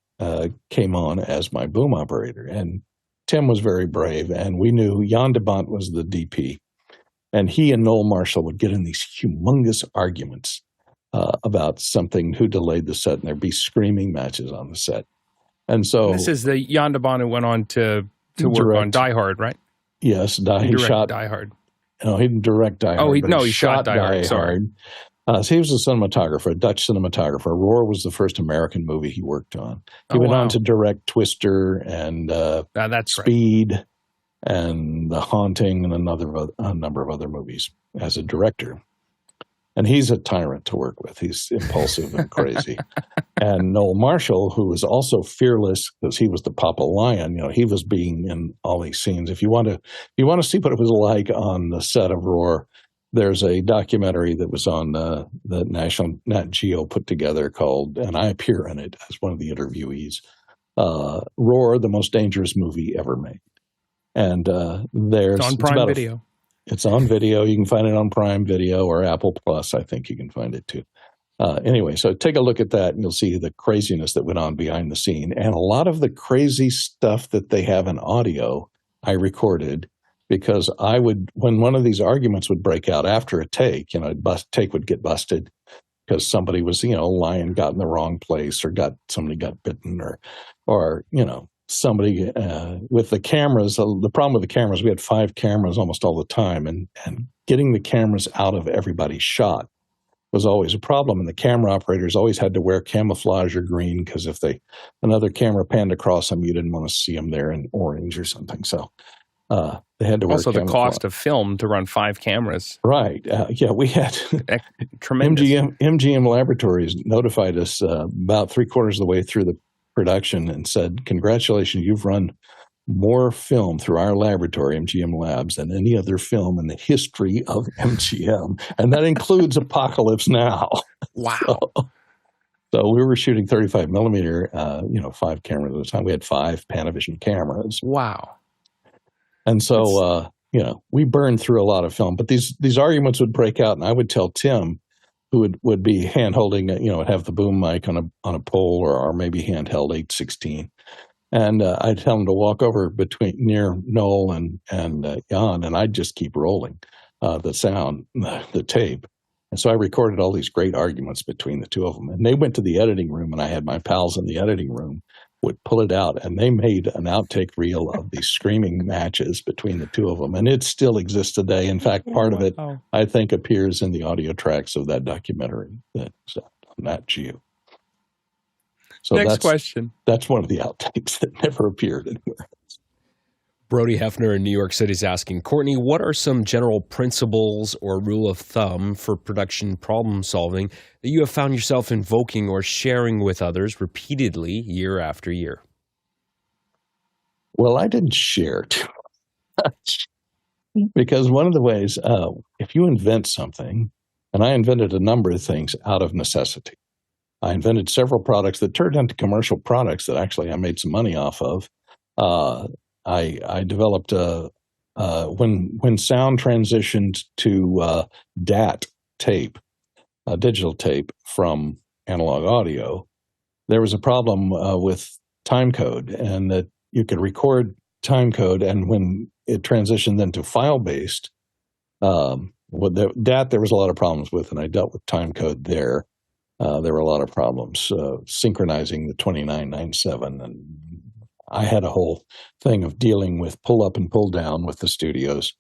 Speaker 2: came on as my boom operator. And Tim was very brave, and we knew Jan de Bont was the DP. And he and Noel Marshall would get in these humongous arguments about something, who delayed the set, and there'd be screaming matches on the set. And so
Speaker 1: this is the Jan de Bont who went on to work on Die Hard, right?
Speaker 2: Yes, he shot
Speaker 1: Die Hard.
Speaker 2: No, he didn't direct Die Hard.
Speaker 1: He shot Die Hard. Sorry.
Speaker 2: So he was a cinematographer, a Dutch cinematographer. Roar was the first American movie he worked on. He went on to direct Twister and Speed. Right. And The Haunting, and a number of other movies as a director. And he's a tyrant to work with. He's impulsive and crazy. And Noel Marshall, who was also fearless because he was the Papa Lion, he was being in all these scenes. If you want to see what it was like on the set of Roar, there's a documentary that was on the National Nat Geo put together called, and I appear in it as one of the interviewees, Roar, the most dangerous movie ever made. And
Speaker 1: it's on Prime Video.
Speaker 2: It's on video. You can find it on Prime Video or Apple Plus. I think you can find it too. Anyway, so take a look at that, and you'll see the craziness that went on behind the scene. And a lot of the crazy stuff that they have in audio, I recorded because when one of these arguments would break out after a take, take would get busted because somebody was, lion got in the wrong place, or somebody got bitten, or somebody with the cameras. The problem with the cameras, we had 5 cameras almost all the time, and getting the cameras out of everybody's shot was always a problem. And the camera operators always had to wear camouflage or green because if another camera panned across them, you didn't want to see them there in orange or something. So they had to wear
Speaker 1: also
Speaker 2: camouflage.
Speaker 1: The cost of film to run 5 cameras.
Speaker 2: Right. We had
Speaker 1: tremendous.
Speaker 2: MGM Laboratories notified us about 3/4 of the way through the production and said, congratulations, you've run more film through our laboratory, MGM Labs, than any other film in the history of MGM. And that includes Apocalypse Now.
Speaker 1: Wow.
Speaker 2: So we were shooting 35 millimeter, 5 cameras at a time. We had 5 Panavision cameras.
Speaker 1: Wow.
Speaker 2: And so, we burned through a lot of film. But these arguments would break out, and I would tell Tim, who would be hand-holding, have the boom mic on a pole or maybe handheld 816. And I'd tell him to walk over near Noel and Jan, and I'd just keep rolling the sound, the tape. And so I recorded all these great arguments between the two of them. And they went to the editing room, and I had my pals in the editing room would pull it out, and they made an outtake reel of these screaming matches between the two of them. And it still exists today. In fact, part of it, I think, appears in the audio tracks of that documentary that's on Nat Geo. So
Speaker 1: Next question.
Speaker 2: That's one of the outtakes that never appeared anywhere.
Speaker 3: Brody Hefner in New York City is asking, Courtney, what are some general principles or rule of thumb for production problem solving that you have found yourself invoking or sharing with others repeatedly year after year?
Speaker 2: Well, I didn't share too much because one of the ways, if you invent something, and I invented a number of things out of necessity. I invented several products that turned into commercial products that actually I made some money off of. I developed when sound transitioned to DAT tape, digital tape from analog audio. There was a problem with timecode, and that you could record timecode, and when it transitioned then to file-based, with DAT there was a lot of problems with, and I dealt with timecode there. There were a lot of problems synchronizing the 2997, and I had a whole thing of dealing with pull up and pull down with the studios,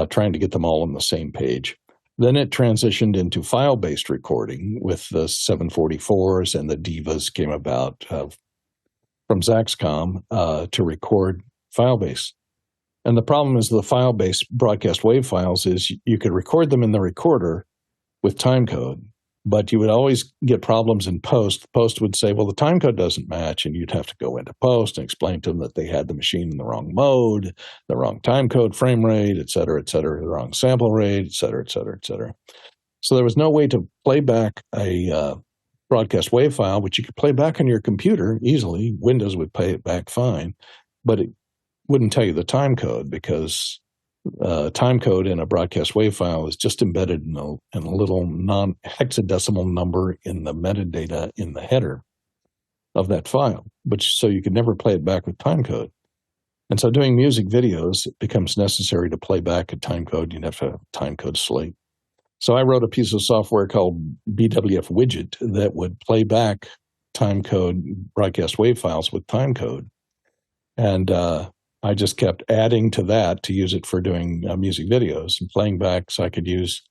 Speaker 2: trying to get them all on the same page. Then it transitioned into file-based recording with the 744s, and the Divas came about from Zaxcom to record file-based. And the problem is the file-based broadcast wave files is you could record them in the recorder with timecode, but you would always get problems in post. Post would say, well, the timecode doesn't match, and you'd have to go into post and explain to them that they had the machine in the wrong mode, the wrong timecode frame rate, et cetera, the wrong sample rate, et cetera, et cetera, et cetera. So there was no way to play back a broadcast wave file, which you could play back on your computer easily. Windows would play it back fine, but it wouldn't tell you the timecode, because timecode in a broadcast wave file is just embedded in a little non-hexadecimal number in the metadata in the header of that file, so you could never play it back with timecode. And so doing music videos, it becomes necessary to play back a timecode. You'd have to have a timecode slate. So I wrote a piece of software called BWF Widget that would play back timecode broadcast wave files with timecode. And I just kept adding to that to use it for doing music videos and playing back, so I could use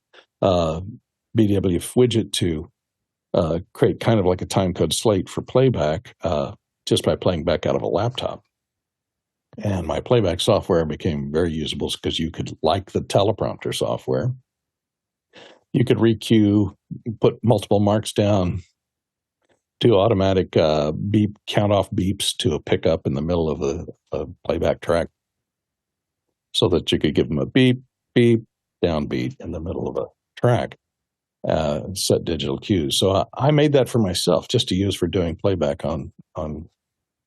Speaker 2: BWF Widget to create kind of like a timecode slate for playback just by playing back out of a laptop. And my playback software became very usable because you could, like the teleprompter software, you could recue, put multiple marks down, do automatic beep, count off beeps to a pickup in the middle of a playback track, so that you could give them a beep, beep, downbeat in the middle of a track, set digital cues. So I made that for myself just to use for doing playback on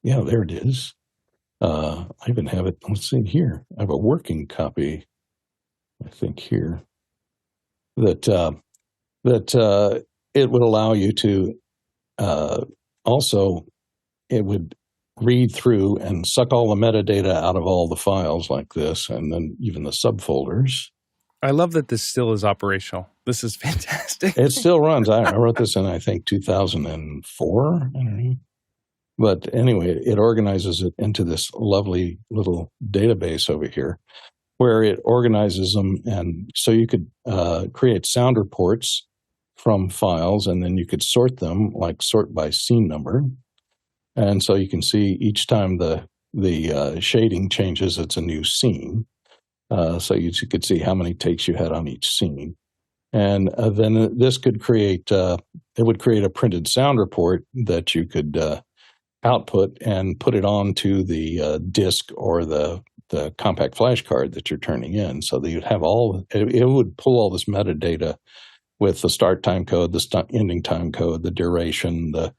Speaker 2: there it is. I even have it, let's see here. I have a working copy, I think here, that it would allow you to also, it would read through and suck all the metadata out of all the files like this, and then even the subfolders.
Speaker 1: I love that this still is operational. This is fantastic.
Speaker 2: It still runs. I wrote this in, I think, 2004. I don't know. But anyway, it organizes it into this lovely little database over here where it organizes them. And so you could create sound reports from files, and then you could sort them, like sort by scene number. And so you can see each time the shading changes, it's a new scene. So you could see how many takes you had on each scene. And then this could create, it would create a printed sound report that you could output and put it onto the disk or the compact flash card that you're turning in. So that you'd have it would pull all this metadata with the start time code, the ending time code, the duration, the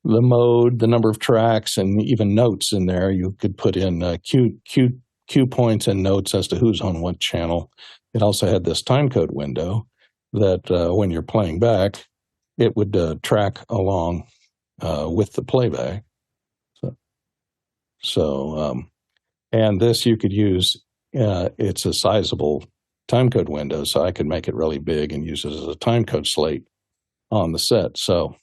Speaker 2: mode, the number of tracks, and even notes in there. You could put in cue points and notes as to who's on what channel. It also had this time code window that when you're playing back, it would track along with the playback. And this you could use, it's a sizable timecode window, so I could make it really big and use it as a timecode slate on the set. So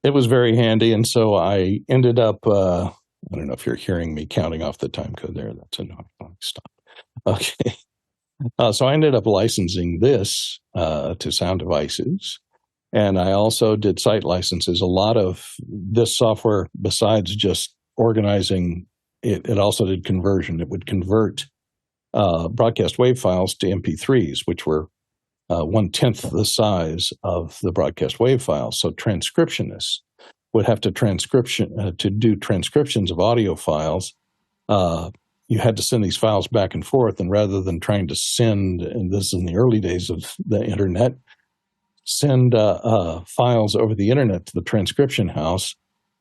Speaker 2: it was very handy, and so I ended up, I don't know if you're hearing me counting off the timecode there. That's annoying. Stop. Okay. So I ended up licensing this to sound devices, and I also did site licenses. A lot of this software, besides just organizing, it also did conversion. It would convert broadcast wave files to MP3s, which were 1/10 the size of the broadcast wave files. So transcriptionists would have to do transcriptions of audio files. You had to send these files back and forth, and rather than trying to send, and this is in the early days of the internet, send files over the internet to the transcription house,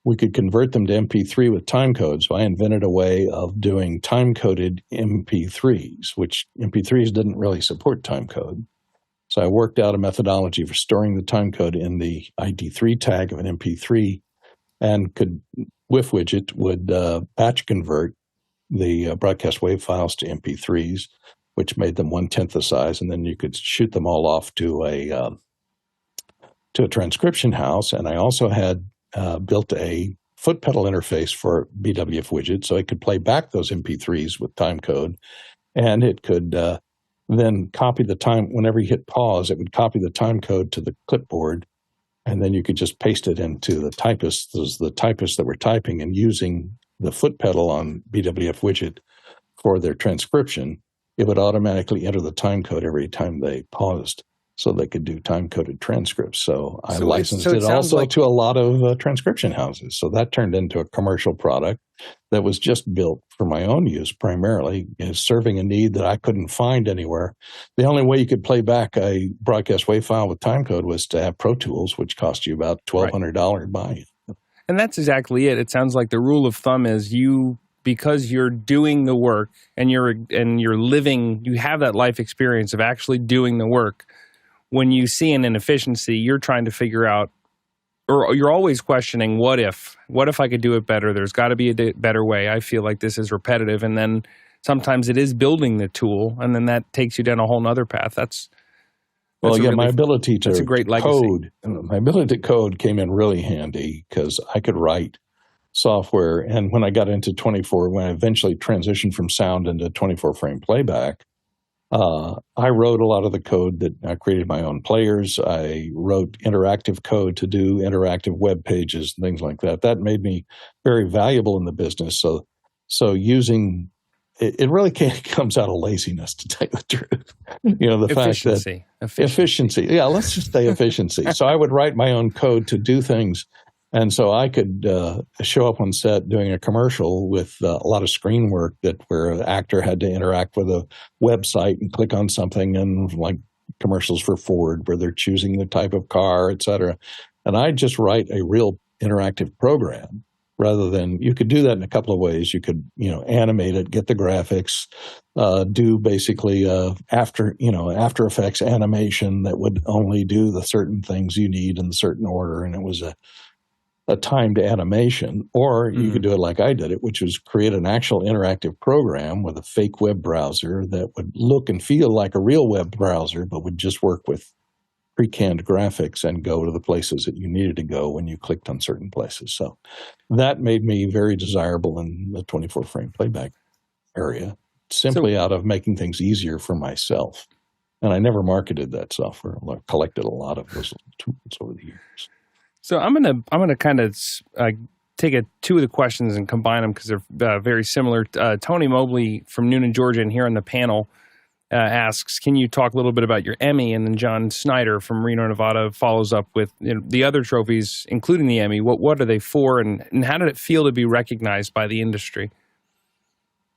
Speaker 2: we could convert them to MP3 with timecode. So I invented a way of doing time-coded MP3s, which MP3s didn't really support timecode. So I worked out a methodology for storing the timecode in the ID3 tag of an MP3 and could, with widget, would batch convert the broadcast wave files to MP3s, which made them 1/10 the size, and then you could shoot them all off to a transcription house. And I also had built a foot pedal interface for BWF widget, so it could play back those MP3s with timecode, and it could then copy the time. Whenever you hit pause, it would copy the timecode to the clipboard, and then you could just paste it into the typists. Those the typists that were typing and using the foot pedal on BWF widget for their transcription. It would automatically enter the timecode every time they paused, so they could do time-coded transcripts. So I licensed it also to a lot of transcription houses. So that turned into a commercial product that was just built for my own use primarily, serving a need that I couldn't find anywhere. The only way you could play back a broadcast wave file with timecode was to have Pro Tools, which cost you about $1,200 to buy.
Speaker 1: And that's exactly it. It sounds like the rule of thumb is because you're doing the work and you're living, you have that life experience of actually doing the work. When you see an inefficiency, you're trying to figure out, or you're always questioning, what if I could do it better? There's got to be a better way. I feel like this is repetitive. And then sometimes it is building the tool, and then that takes you down a whole nother path.
Speaker 2: My ability to
Speaker 1: that's a great legacy.
Speaker 2: My ability to code came in really handy because I could write software. And when I got into when I eventually transitioned from sound into 24-frame playback, I wrote a lot of the code that I created my own players. I wrote interactive code to do interactive web pages and things like that. That made me very valuable in the business. So using it really comes out of laziness, to tell you the truth. Efficiency. Yeah, let's just say efficiency. So I would write my own code to do things. And so I could show up on set doing a commercial with a lot of screen work where an actor had to interact with a website and click on something, and like commercials for Ford where they're choosing the type of car, et cetera. And I'd just write a real interactive program rather than, you could do that in a couple of ways. You could, animate it, get the graphics, do basically After Effects animation that would only do the certain things you need in the certain order. And it was a timed animation, or you could do it like I did it, which was create an actual interactive program with a fake web browser that would look and feel like a real web browser, but would just work with pre-canned graphics and go to the places that you needed to go when you clicked on certain places. So that made me very desirable in the 24-frame playback area, simply out of making things easier for myself. And I never marketed that software. I collected a lot of those tools over the years.
Speaker 1: So I'm gonna kind of take two of the questions and combine them because they're very similar. Tony Mobley from Noonan, Georgia, and here on the panel asks, "Can you talk a little bit about your Emmy?" And then John Snyder from Reno, Nevada, follows up with the other trophies, including the Emmy. What are they for, and how did it feel to be recognized by the industry?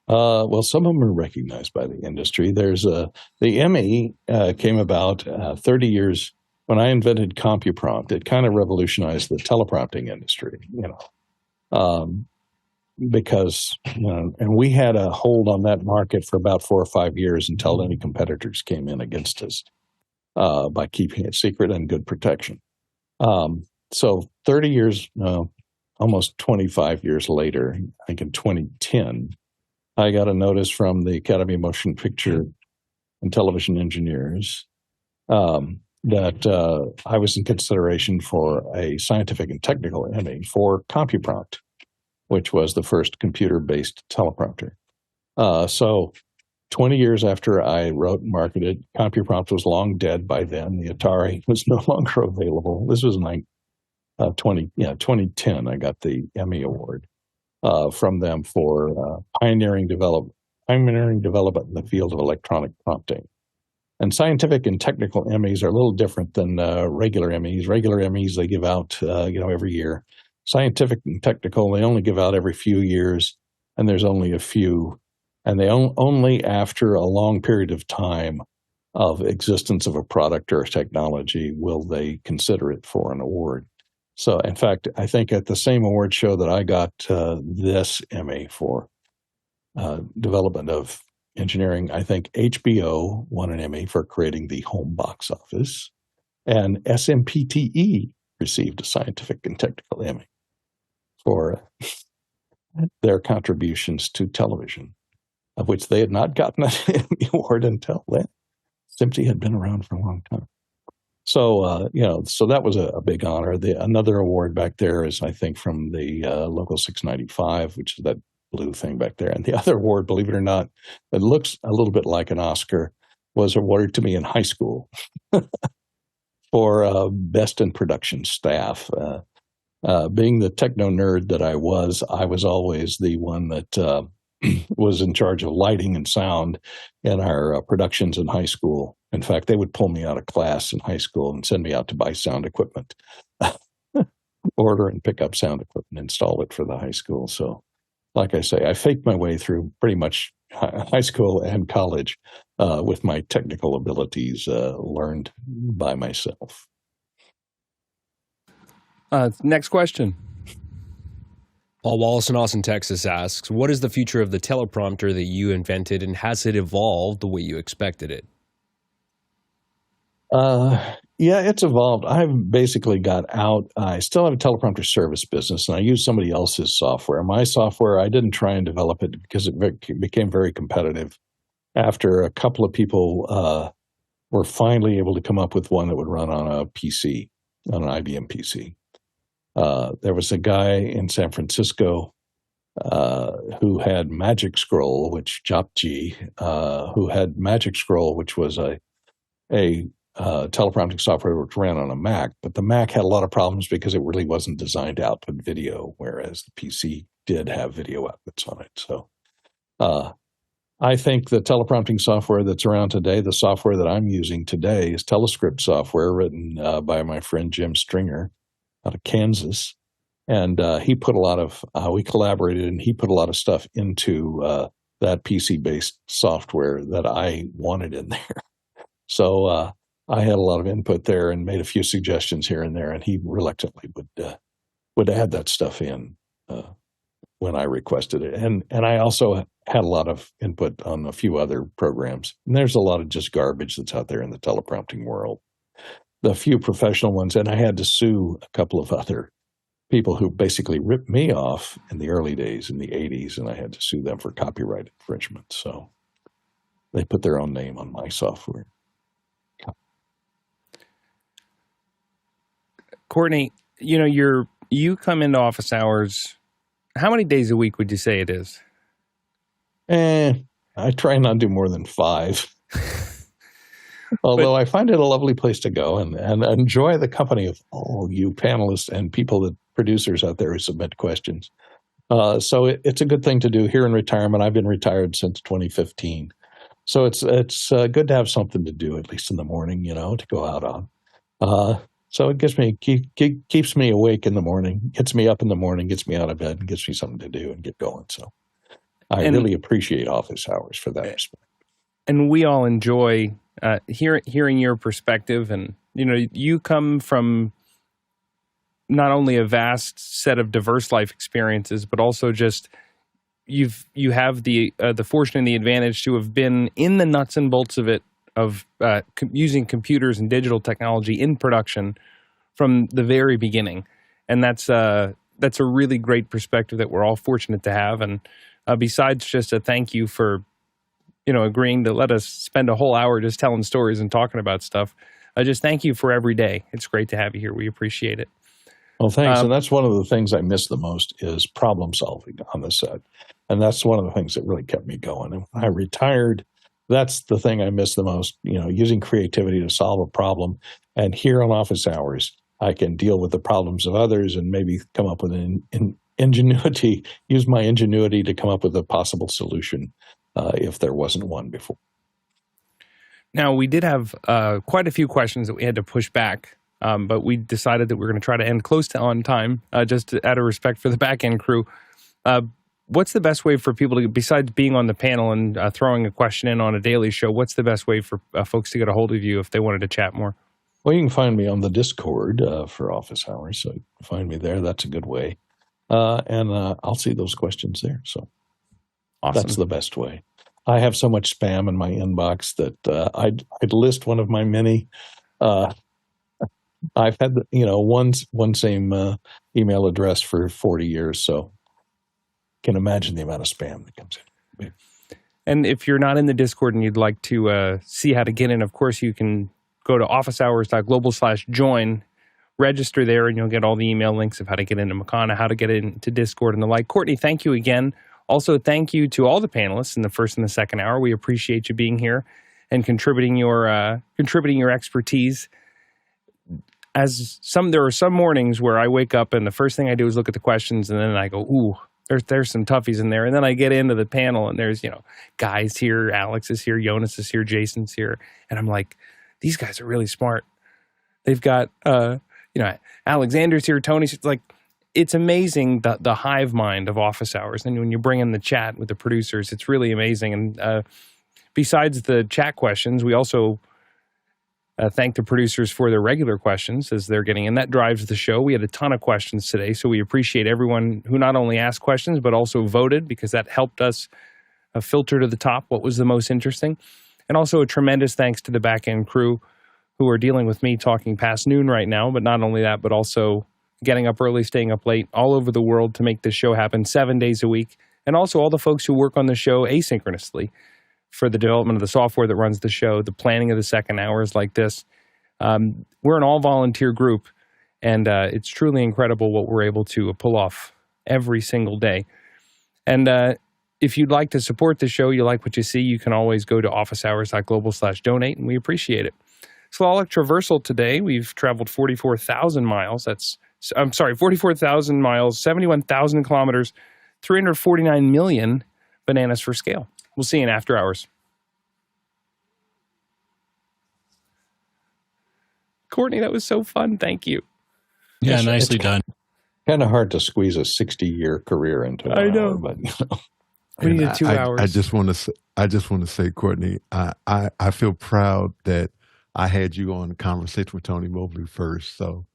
Speaker 2: Well, some of them are recognized by the industry. There's the Emmy came about 30 years. When I invented CompuPrompt, it kind of revolutionized the teleprompting industry, because, and we had a hold on that market for about 4 or 5 years until any competitors came in against us by keeping it secret and good protection. So 30 years, almost 25 years later, I think in 2010, I got a notice from the Academy of Motion Picture and Television Engineers that I was in consideration for a scientific and technical Emmy for CompuPrompt, which was the first computer-based teleprompter. So 20 years after I wrote and marketed, CompuPrompt was long dead by then. The Atari was no longer available. This was in 2010. I got the Emmy Award from them for pioneering development in the field of electronic prompting. And scientific and technical Emmys are a little different than regular Emmys. Regular Emmys, they give out, every year. Scientific and technical, they only give out every few years, and there's only a few. And they only after a long period of time of existence of a product or a technology will they consider it for an award. So, in fact, I think at the same award show that I got this Emmy for development of engineering, I think HBO won an Emmy for creating the home box office, and SMPTE received a scientific and technical Emmy for their contributions to television, of which they had not gotten an Emmy award until then. SMPTE had been around for a long time. So, so that was a big honor. Another award back there is, I think, from the Local 695, which is that blue thing back there. And the other award, believe it or not, that looks a little bit like an Oscar, was awarded to me in high school for best in production staff. Being the techno nerd that I was always the one that was in charge of lighting and sound in our productions in high school. In fact, they would pull me out of class in high school and send me out to buy sound equipment, order and pick up sound equipment, install it for the high school. So, like I say, I faked my way through pretty much high school and college with my technical abilities learned by myself.
Speaker 1: Next question.
Speaker 3: Paul Wallace in Austin, Texas asks, what is the future of the teleprompter that you invented, and has it evolved the way you expected it?
Speaker 2: Yeah, it's evolved. I've basically got out. I still have a teleprompter service business, and I use somebody else's software. My software, I didn't try and develop it because it became very competitive. After a couple of people were finally able to come up with one that would run on a PC, on an IBM PC. There was a guy in San Francisco who had Magic Scroll, who had Magic Scroll, which was a teleprompting software which ran on a Mac. But the Mac had a lot of problems because it really wasn't designed to output video, whereas the PC did have video outputs on it. So I think the teleprompting software that's around today, the software that I'm using today, is Telescript software written by my friend Jim Stringer out of Kansas. And he put a lot of, we collaborated, and he put a lot of stuff into that PC-based software that I wanted in there. So I had a lot of input there and made a few suggestions here and there, and he reluctantly would add that stuff in when I requested it. And I also had a lot of input on a few other programs. And there's a lot of just garbage that's out there in the teleprompting world. The few professional ones, and I had to sue a couple of other people who basically ripped me off in the early days in the 80s, and I had to sue them for copyright infringement. So they put their own name on my software.
Speaker 1: Courtney, you come into office hours. How many days a week would you say it is?
Speaker 2: I try not to do more than 5. Although I find it a lovely place to go and enjoy the company of all you panelists and producers out there who submit questions. So it's a good thing to do here in retirement. I've been retired since 2015. So it's good to have something to do, at least in the morning, to go out on. So it keeps me awake in the morning, gets me up in the morning, gets me out of bed, and gives me something to do and get going. So I really appreciate office hours for that respect.
Speaker 1: And we all enjoy hearing your perspective. And, you come from not only a vast set of diverse life experiences, but also just you have the fortune and the advantage to have been in the nuts and bolts of it, of using computers and digital technology in production from the very beginning. And that's a really great perspective that we're all fortunate to have. And besides just a thank you for, agreeing to let us spend a whole hour just telling stories and talking about stuff, just thank you for every day. It's great to have you here. We appreciate it.
Speaker 2: Well, thanks. And that's one of the things I miss the most is problem solving on the set. And that's one of the things that really kept me going. And when I retired, that's the thing I miss the most, using creativity to solve a problem. And here on office hours, I can deal with the problems of others and maybe come up with an ingenuity, use my ingenuity to come up with a possible solution if there wasn't one before.
Speaker 1: Now, we did have quite a few questions that we had to push back, but we decided that we're going to try to end close to on time, just out of respect for the back-end crew. What's the best way for people to, besides being on the panel and throwing a question in on a daily show, what's the best way for folks to get a hold of you if they wanted to chat more?
Speaker 2: Well, you can find me on the Discord for office hours. So you can find me there. That's a good way. And I'll see those questions there. So
Speaker 1: Awesome.
Speaker 2: That's the best way. I have so much spam in my inbox that I'd list one of my many. I've had one same email address for 40 years, so can imagine the amount of spam that comes in.
Speaker 1: And if you're not in the Discord and you'd like to see how to get in, of course, you can go to officehours.global/join, register there, and you'll get all the email links of how to get into Makana, how to get into Discord and the like. Courtney, thank you again. Also, thank you to all the panelists in the first and the second hour. We appreciate you being here and contributing your expertise. There are some mornings where I wake up and the first thing I do is look at the questions, and then I go, ooh, there's some toughies in there. And then I get into the panel and there's, guys here, Alex is here, Jonas is here, Jason's here. And I'm like, these guys are really smart. They've got, Alexander's here, Tony's like, it's amazing the hive mind of office hours. And when you bring in the chat with the producers, it's really amazing. And besides the chat questions, we also thank the producers for their regular questions as they're getting in. That drives the show. We had a ton of questions today, so we appreciate everyone who not only asked questions, but also voted, because that helped us filter to the top what was the most interesting. And also a tremendous thanks to the back-end crew who are dealing with me talking past noon right now, but not only that, but also getting up early, staying up late, all over the world to make this show happen 7 days a week. And also all the folks who work on the show asynchronously for the development of the software that runs the show, the planning of the second hours like this. We're an all-volunteer group, and it's truly incredible what we're able to pull off every single day. And if you'd like to support the show, you like what you see, you can always go to officehours.global/donate, and we appreciate it. Slaloc Traversal today, we've traveled 44,000 miles. 44,000 miles, 71,000 kilometers, 349 million bananas for scale. We'll see you in After Hours. Courtney, that was so fun. Thank you.
Speaker 4: Yeah, nicely done.
Speaker 2: Kind of hard to squeeze a 60-year career into 1 hour, but
Speaker 1: we needed 2 hours.
Speaker 5: I just want to say, Courtney, I feel proud that I had you on the conversation with Tony Mobley first. So,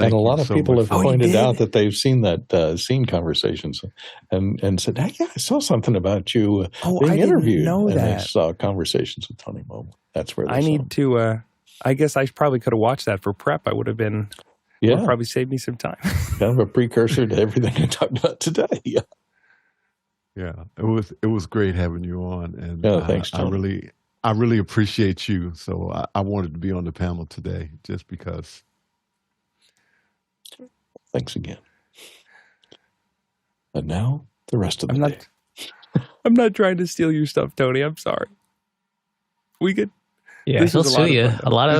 Speaker 2: and a lot of people have pointed out
Speaker 1: that
Speaker 2: they've seen that scene conversations and said, "Hey, yeah, I saw something about you being interviewed."
Speaker 1: Know
Speaker 2: and
Speaker 1: that.
Speaker 2: they saw conversations with Tony Mobley. That's where
Speaker 1: I need to. I guess I probably could have watched that for prep. I would have been.
Speaker 2: Yeah,
Speaker 1: would probably saved me some time.
Speaker 2: Kind of a precursor to everything I talked about today.
Speaker 5: Yeah, it was great having you on, and
Speaker 2: thanks, Tony.
Speaker 5: I really appreciate you. So I wanted to be on the panel today just because.
Speaker 2: Thanks again. And now the rest of the day.
Speaker 1: I'm not trying to steal your stuff, Tony. I'm sorry. We could.
Speaker 4: Yeah, he'll sue you. A lot of